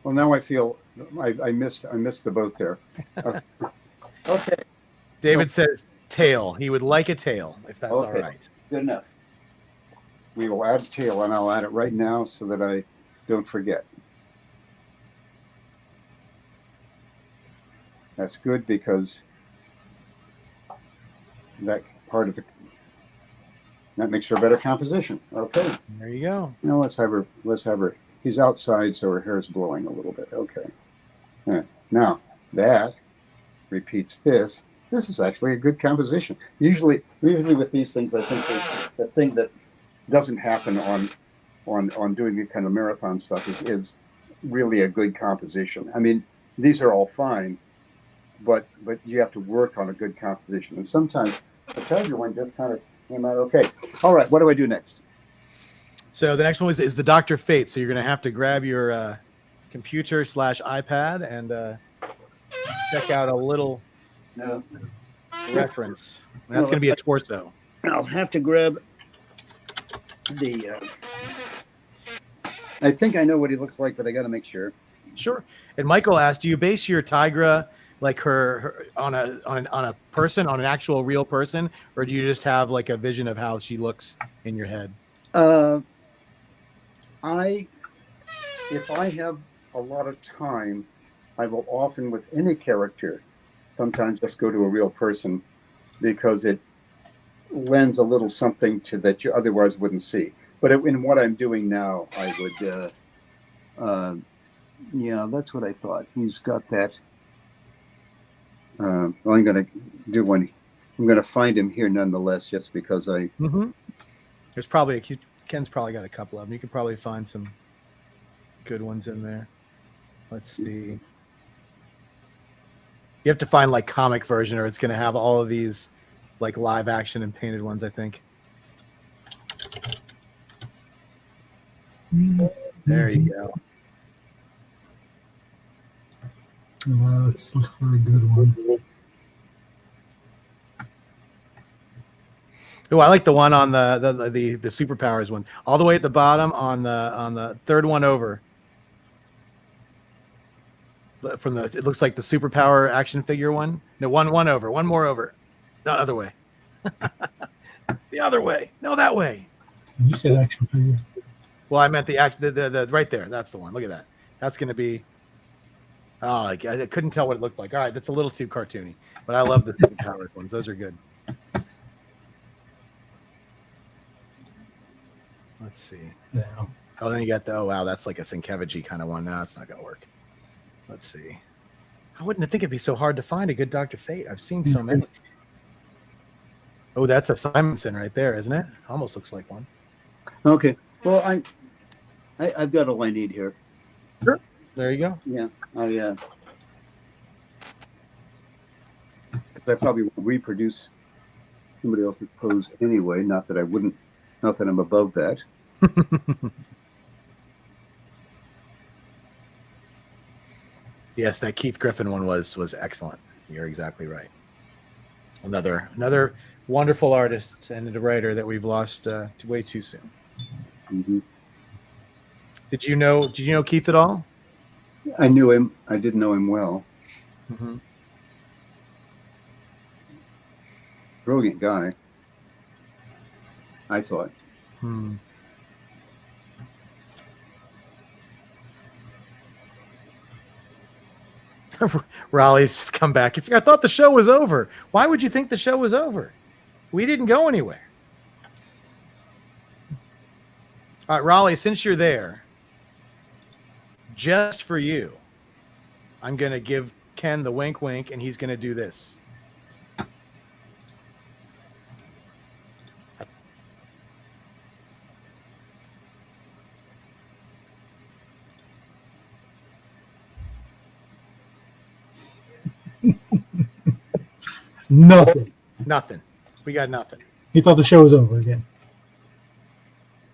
well, now I feel I missed the boat there. Okay. David says tail. He would like a tail, if that's all right. Good enough. We will add tail, and I'll add it right now so that I don't forget. That's good, because that makes for a better composition. Okay. There you go. Now let's have her. He's outside, so her hair is blowing a little bit. Okay. Right. Now that repeats this. This is actually a good composition. Usually with these things, I think the thing that doesn't happen on doing the kind of marathon stuff is really a good composition. I mean, these are all fine, but you have to work on a good composition. And sometimes the Tiger one just kind of came out okay. All right, what do I do next? So the next one is the Dr. Fate. So you're going to have to grab your computer / iPad and check out a little No, reference. That's going to be a torso. I'll have to grab the. I think I know what he looks like, but I got to make sure. Sure. And Michael asked, do you base your Tigra like her on a person, on an actual real person, or do you just have like a vision of how she looks in your head? If I have a lot of time, I will often, with any character, sometimes just go to a real person because it lends a little something to that you otherwise wouldn't see. But in what I'm doing now, I would, yeah, that's what I thought. He's got that. Well, I'm going to do one. I'm going to find him here nonetheless, just because I. Mm-hmm. There's probably Ken's probably got a couple of them. You could probably find some good ones in there. Let's see. You have to find like comic version, or it's going to have all of these like live action and painted ones, I think. There you go. Let's look for a good one. Oh, I like the one on the superpowers one, all the way at the bottom on the third one over. From the, it looks like the superpower action figure one. No, one over, one more over. The other way. The other way. No, that way. You said action figure. Well, I meant the action. The right there. That's the one. Look at that. That's going to be. Oh, I couldn't tell what it looked like. All right, that's a little too cartoony, but I love the superpowered ones. Those are good. Let's see. Yeah. Oh, then you got the. Oh, wow, that's like a Sienkiewicz kind of one. No, it's not going to work. Let's see. I wouldn't think it'd be so hard to find a good Dr. Fate. I've seen so many. Oh, that's a Simonson right there, isn't it? Almost looks like one. Okay. Well, I've got all I need here. Sure. There you go. Yeah. I probably will reproduce somebody else's pose anyway. Not that I wouldn't. Not that I'm above that. Yes, that Keith Griffin one was excellent. You're exactly right. Another wonderful artist and a writer that we've lost way too soon. Mm-hmm. Did you know Keith at all? I knew him. I didn't know him well. Mm-hmm. Brilliant guy, I thought. Hmm. Raleigh's come back. I thought the show was over. Why would you think the show was over? We didn't go anywhere. All right, Raleigh, since you're there, just for you, I'm going to give Ken the wink wink, and he's going to do this. Nothing. Nothing. We got nothing. He thought the show was over again.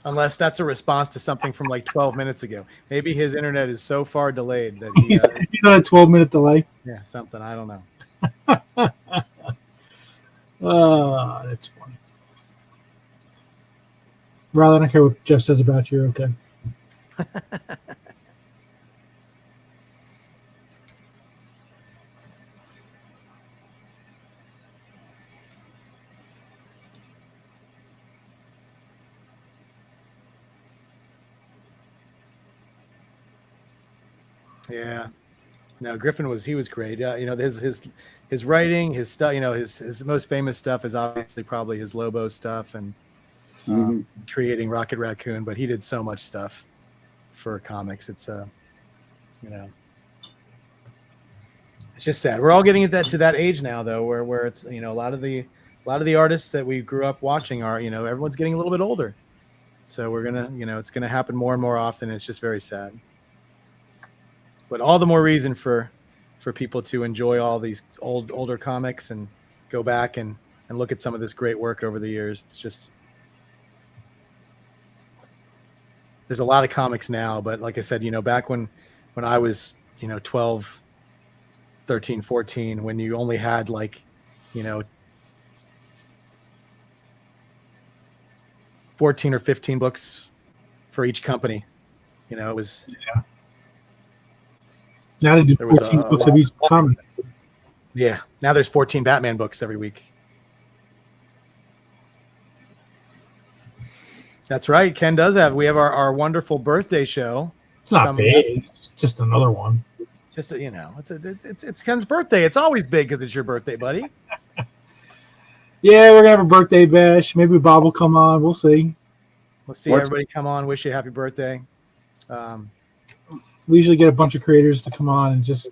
Unless that's a response to something from like 12 minutes ago. Maybe his internet is so far delayed that He's on a 12-minute delay. yeah, something. I don't know. That's funny. Riley, I don't care what Jeff says about you. Okay. Yeah. No, Griffin was great. His writing, his stuff, his most famous stuff is obviously probably his Lobo stuff and creating Rocket Raccoon, but he did so much stuff for comics. It's it's just sad. We're all getting to that age now though, where it's, a lot of the artists that we grew up watching are, everyone's getting a little bit older. So we're going to, it's going to happen more and more often. It's just very sad. But all the more reason for people to enjoy all these older comics and go back and look at some of this great work over the years. It's just, there's a lot of comics now, but like I said, back when when I was, 12, 13, 14, when you only had like, 14 or 15 books for each company. It was. Now they do There was 14 a- books of each comic. Yeah. Now there's 14 Batman books every week. That's right. Ken does have. We have our wonderful birthday show. It's not coming big. It's just another one. Just it's Ken's birthday. It's always big because it's your birthday, buddy. Yeah, we're gonna have a birthday bash. Maybe Bob will come on. We'll see. Let's see everybody come on. Wish you a happy birthday. We usually get a bunch of creators to come on and just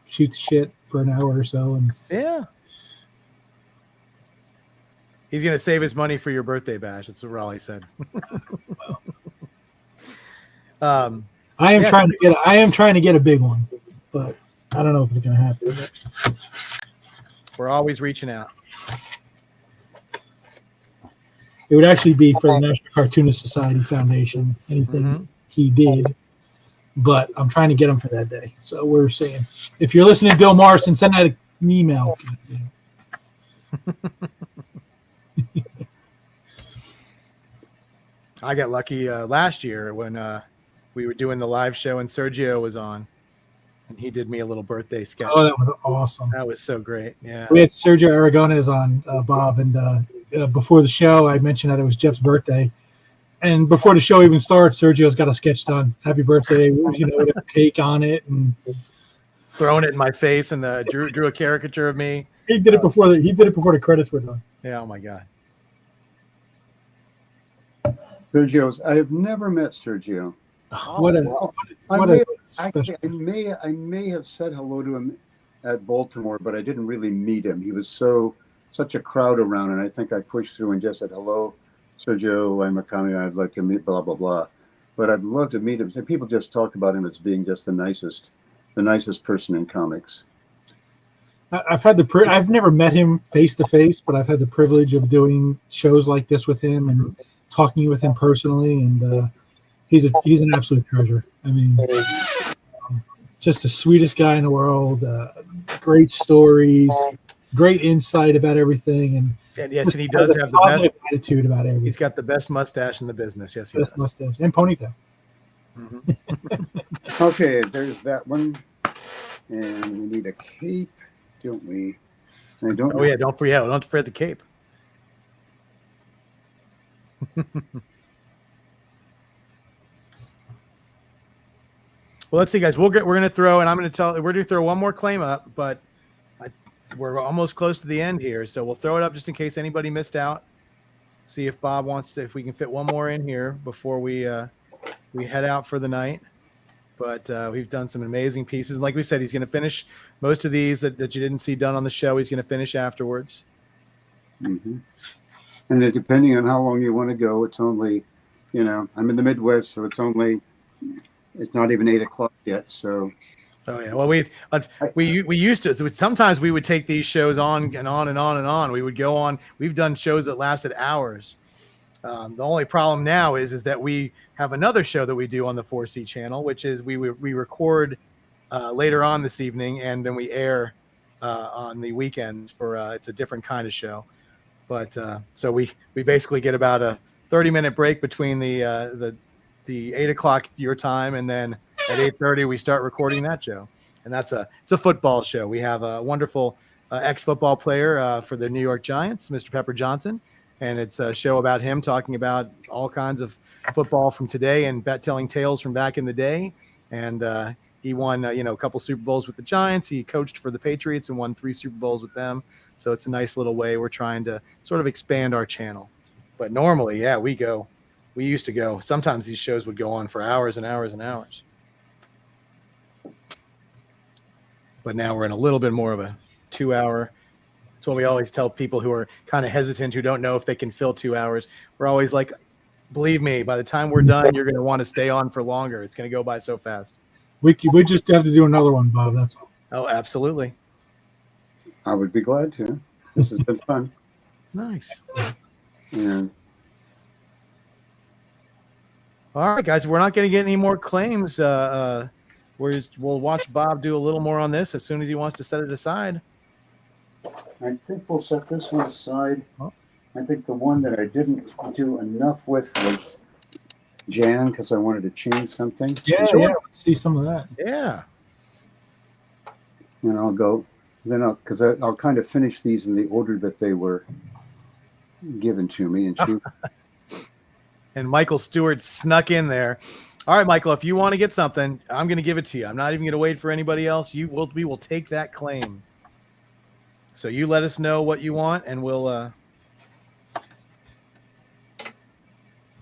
shoot the shit for an hour or so. And Yeah. He's gonna save his money for your birthday bash. That's what Raleigh said. I am trying to get a big one, but I don't know if it's gonna happen. We're always reaching out. It would actually be for the National Cartoonist Society Foundation. Anything he did, but I'm trying to get him for that day. So we're seeing. If you're listening, Bill Morrison, send out an email. I got lucky last year when we were doing the live show and Sergio was on, and he did me a little birthday sketch. Oh, that was awesome. That was so great. Yeah. We had Sergio Aragones on, Bob, and before the show, I mentioned that it was Jeff's birthday. And before the show even starts, Sergio's got a sketch done. Happy birthday, with a cake on it, and Throwing it in my face and drew a caricature of me. he did it before the credits were done. Yeah. Oh my God. Sergio's. I have never met Sergio. What a Actually, special. I may have said hello to him at Baltimore, but I didn't really meet him. He was such a crowd around, and I think I pushed through and just said, "Hello, Sergio. I'm a comic. I'd like to meet blah blah blah." But I'd love to meet him. People just talk about him as being just the nicest person in comics. I've never met him face to face, but I've had the privilege of doing shows like this with him and talking with him personally, and he's an absolute treasure. I mean, just the sweetest guy in the world. Great stories, great insight about everything, and yes, and he does have the positive best attitude about everything. He's got the best mustache in the business. Yes, he Best does. mustache and ponytail. Okay, there's that one, and we need a cape, don't we? I don't. Oh yeah, don't forget the cape. Well, let's see, guys. We're gonna throw, and I'm gonna tell. We're gonna throw one more claim up, but we're almost close to the end here, so we'll throw it up just in case anybody missed out. See if Bob wants to, if we can fit one more in here before we head out for the night. But we've done some amazing pieces. And like we said, he's going to finish most of these that you didn't see done on the show. He's going to finish afterwards. Mm-hmm. And then depending on how long you want to go, it's only, I'm in the Midwest, so it's not even 8 o'clock yet. So. Oh yeah. Well, we used to. Sometimes we would take these shows on and on and on and on. We would go on. We've done shows that lasted hours. The only problem now is that we have another show that we do on the 4C channel, which is we record later on this evening and then we air on the weekends for it's a different kind of show. But so we basically get about a 30-minute break between the 8 o'clock your time, and then at 8:30 we start recording that show. And it's a football show. We have a wonderful ex-football player for the New York Giants, Mr. Pepper Johnson. And it's a show about him talking about all kinds of football from today and telling tales from back in the day. And he won, a couple Super Bowls with the Giants. He coached for the Patriots and won 3 Super Bowls with them. So it's a nice little way we're trying to sort of expand our channel. But normally, yeah, we used to go. Sometimes these shows would go on for hours and hours and hours. But now we're in a little bit more of a 2-hour. That's what we always tell people who are kind of hesitant, who don't know if they can fill 2 hours. We're always like, believe me, by the time we're done, you're going to want to stay on for longer. It's going to go by so fast. We just have to do another one, Bob. That's all. Oh, absolutely. I would be glad to. This has been fun. Nice. Yeah. All right, guys, we're not going to get any more claims we'll watch Bob do a little more on this as soon as he wants to set it aside. I think we'll set this one aside. Oh. I think the one that I didn't do enough with was Jan, because I wanted to change something. Yeah, Sure. yeah. Let's see some of that. Yeah. And I'll go, then I'll kind of finish these in the order that they were given to me. And she, And Michael Stewart snuck in there. All right, Michael, if you want to get something, I'm going to give it to you. I'm not even going to wait for anybody else. We will take that claim. So you let us know what you want, and we'll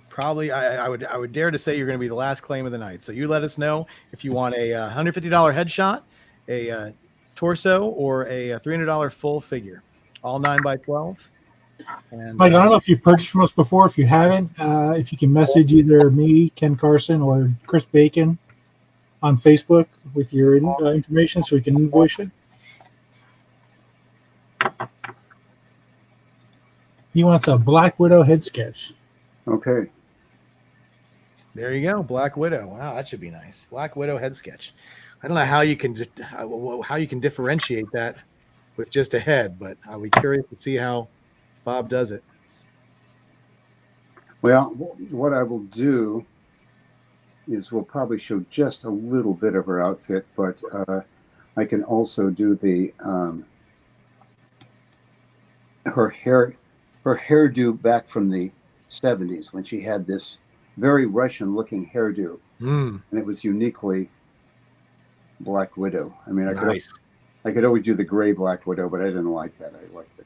probably I would dare to say you're going to be the last claim of the night. So you let us know if you want a $150 headshot, a torso, or a $300 full figure, all 9x12. And Mike, I don't know if you've purchased from us before. If you haven't, if you can message either me, Ken Carson, or Chris Bacon on Facebook with your information so we can invoice it. He wants a Black Widow head sketch. okay. there you go, Black Widow. Wow, that should be nice. Black Widow head sketch. I don't know how you can differentiate that with just a head, but I'll be curious to see how Bob does it. Well, what I will do is we'll probably show just a little bit of her outfit, but I can also do the her hairdo back from the 70s when she had this very Russian-looking hairdo, and it was uniquely Black Widow. I mean, I could always do the gray Black Widow, but I didn't like that. I liked it.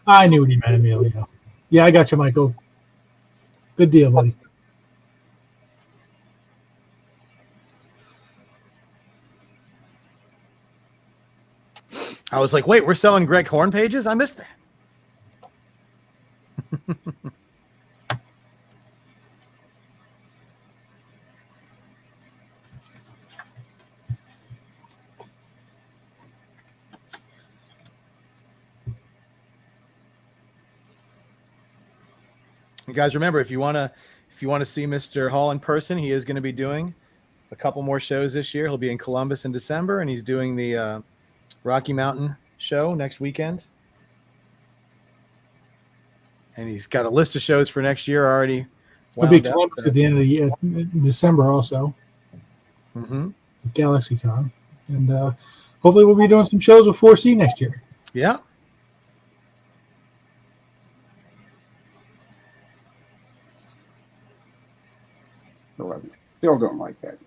I knew what he meant, Emilio. Yeah, I got you, Michael. Good deal, buddy. I was like, wait, we're selling Greg Horn pages? I missed that. You guys remember, if you want to see Mr. Hall in person, he is going to be doing a couple more shows this year. He'll be in Columbus in December, and he's doing the Rocky Mountain show next weekend. And he's got a list of shows for next year already. I'll be Columbus at the end of the year, in December also. Mm-hmm. GalaxyCon. And hopefully we'll be doing some shows with 4C next year. Yeah. Still don't like that.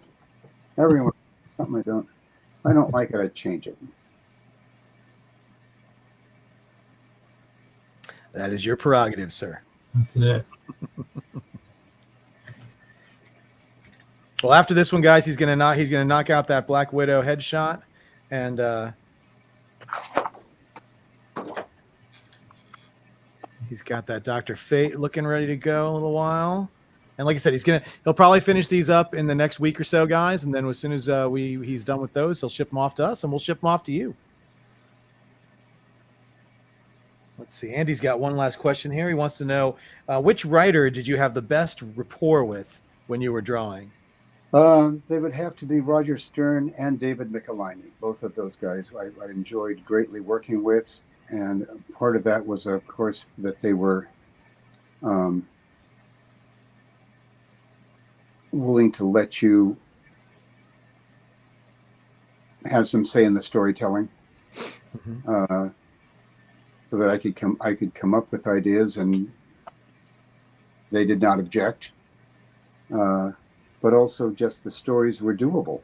Everyone, something I don't like it. I'd change it. That is your prerogative, sir. That's it. Well, after this one, guys, he's gonna knock out that Black Widow headshot, and he's got that Dr. Fate looking ready to go a little while. And like I said, he'll probably finish these up in the next week or so, guys. And then as soon as he's done with those, he'll ship them off to us, and we'll ship them off to you. Let's see. Andy's got one last question here. He wants to know which writer did you have the best rapport with when you were drawing? They would have to be Roger Stern and David Michelinie. Both of those guys I enjoyed greatly working with, and part of that was, of course, that they were willing to let you have some say in the storytelling, so that I could come up with ideas, and they did not object. But also just the stories were doable.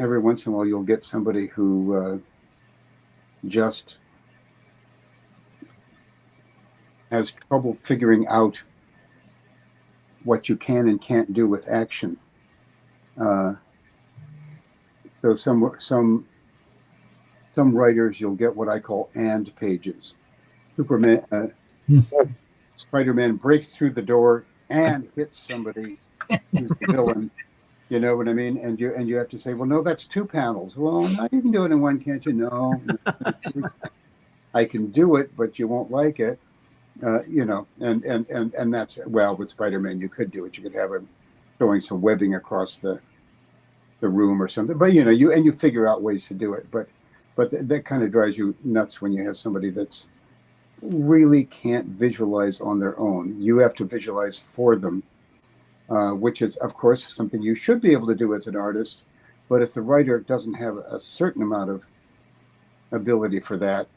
Every once in a while, you'll get somebody who just has trouble figuring out what you can and can't do with action. So some writers, you'll get what I call "and" pages. Spider-Man breaks through the door and hits somebody who's the villain, You know what I mean? And you have to say, well, no, that's 2 panels. Well, no, you can do it in one, can't you? No, I can do it, but you won't like it. You know, and that's, well, with Spider-Man, you could do it. You could have him throwing some webbing across the room or something. But you know, you figure out ways to do it. But that kind of drives you nuts when you have somebody that's really can't visualize on their own. You have to visualize for them, which is, of course, something you should be able to do as an artist. But if the writer doesn't have a certain amount of ability for that,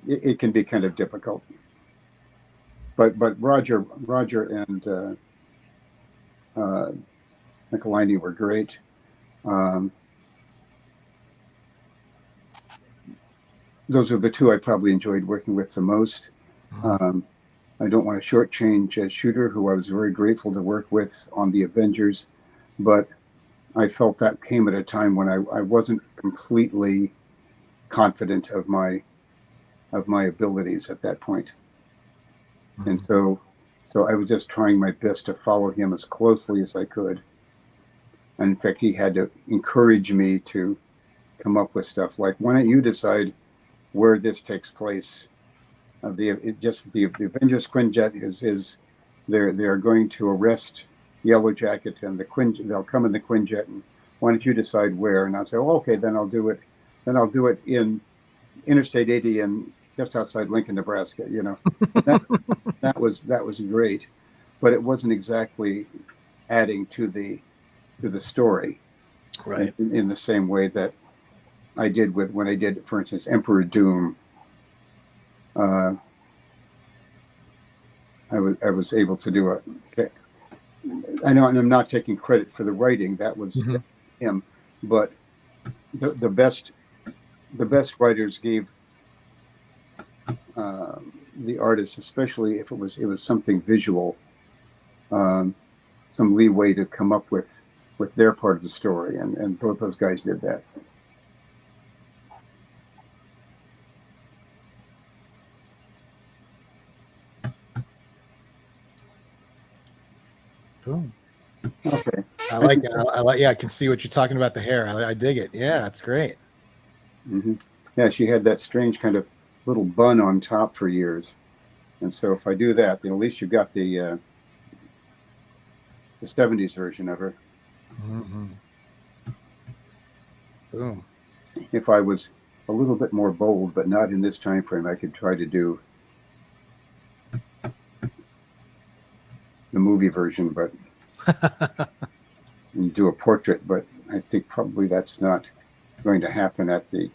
it can be kind of difficult. But Roger and Michelinie were great. Those are the 2 I probably enjoyed working with the most. I don't want to shortchange Shooter, who I was very grateful to work with on the Avengers, but I felt that came at a time when I wasn't completely confident of my abilities at that point. And so I was just trying my best to follow him as closely as I could. And in fact, he had to encourage me to come up with stuff like, why don't you decide where this takes place? The Avengers Quinjet is they are going to arrest Yellow Jacket, and they'll come in the Quinjet, and why don't you decide where? And I'll say, oh, okay, then I'll do it. Then I'll do it in Interstate 80 and just outside Lincoln, Nebraska. You know, that was great, but it wasn't exactly adding to the story, Right. In the same way that I did when I did, for instance, Emperor Doom. I was able to do it. I know, and I'm not taking credit for the writing. That was him, but the best writers gave the artists, especially if it was something visual, some leeway to come up with their part of the story, and both those guys did that. Boom. Okay. I like it. I like. Yeah, I can see what you're talking about. The hair. I dig it. Yeah, that's great. Mm-hmm. Yeah, she had that strange kind of little bun on top for years, and so if I do that, then at least you've got the 70s version of her. Mm-hmm. Boom. If I was a little bit more bold, but not in this time frame, I could try to do the movie version, but and do a portrait. But I think probably that's not going to happen at the.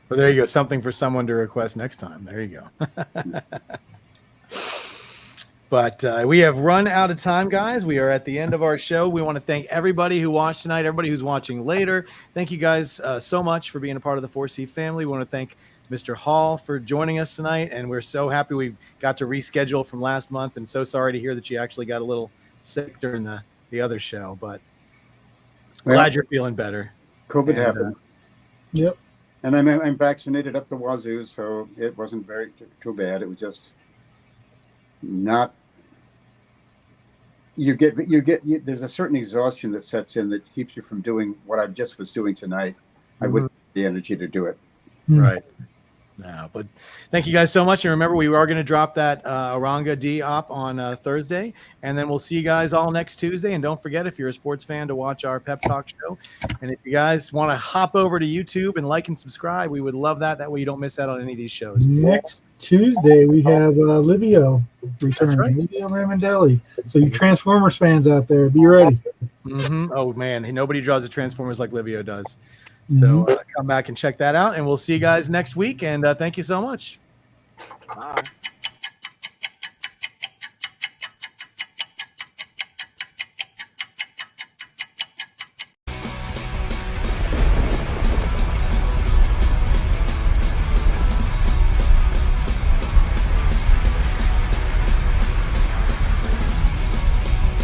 Well, there you go. Something for someone to request next time. There you go. But we have run out of time, guys. We are at the end of our show. We want to thank everybody who watched tonight, everybody who's watching later. Thank you guys so much for being a part of the 4C family. We want to thank Mr. Hall for joining us tonight, and we're so happy we got to reschedule from last month, and so sorry to hear that you actually got a little sick during the other show, but glad you're feeling better. COVID happens. Yep. And I'm vaccinated up the wazoo, so it wasn't very too bad. It was just not. You get there's a certain exhaustion that sets in that keeps you from doing what I just was doing tonight. I wouldn't have the energy to do it. Right. No, but thank you guys so much. And remember, we are going to drop that Oranga D op on Thursday, and then we'll see you guys all next Tuesday. And don't forget, if you're a sports fan, to watch our Pep Talk show. And if you guys want to hop over to YouTube and like and subscribe, we would love that. That way you don't miss out on any of these shows. Next Tuesday, we have Livio returning. That's right. Livio Ramondelli. So you Transformers fans out there, be ready. Mm-hmm. Oh, man. Nobody draws the Transformers like Livio does. So come back and check that out, and we'll see you guys next week. And thank you so much. Bye.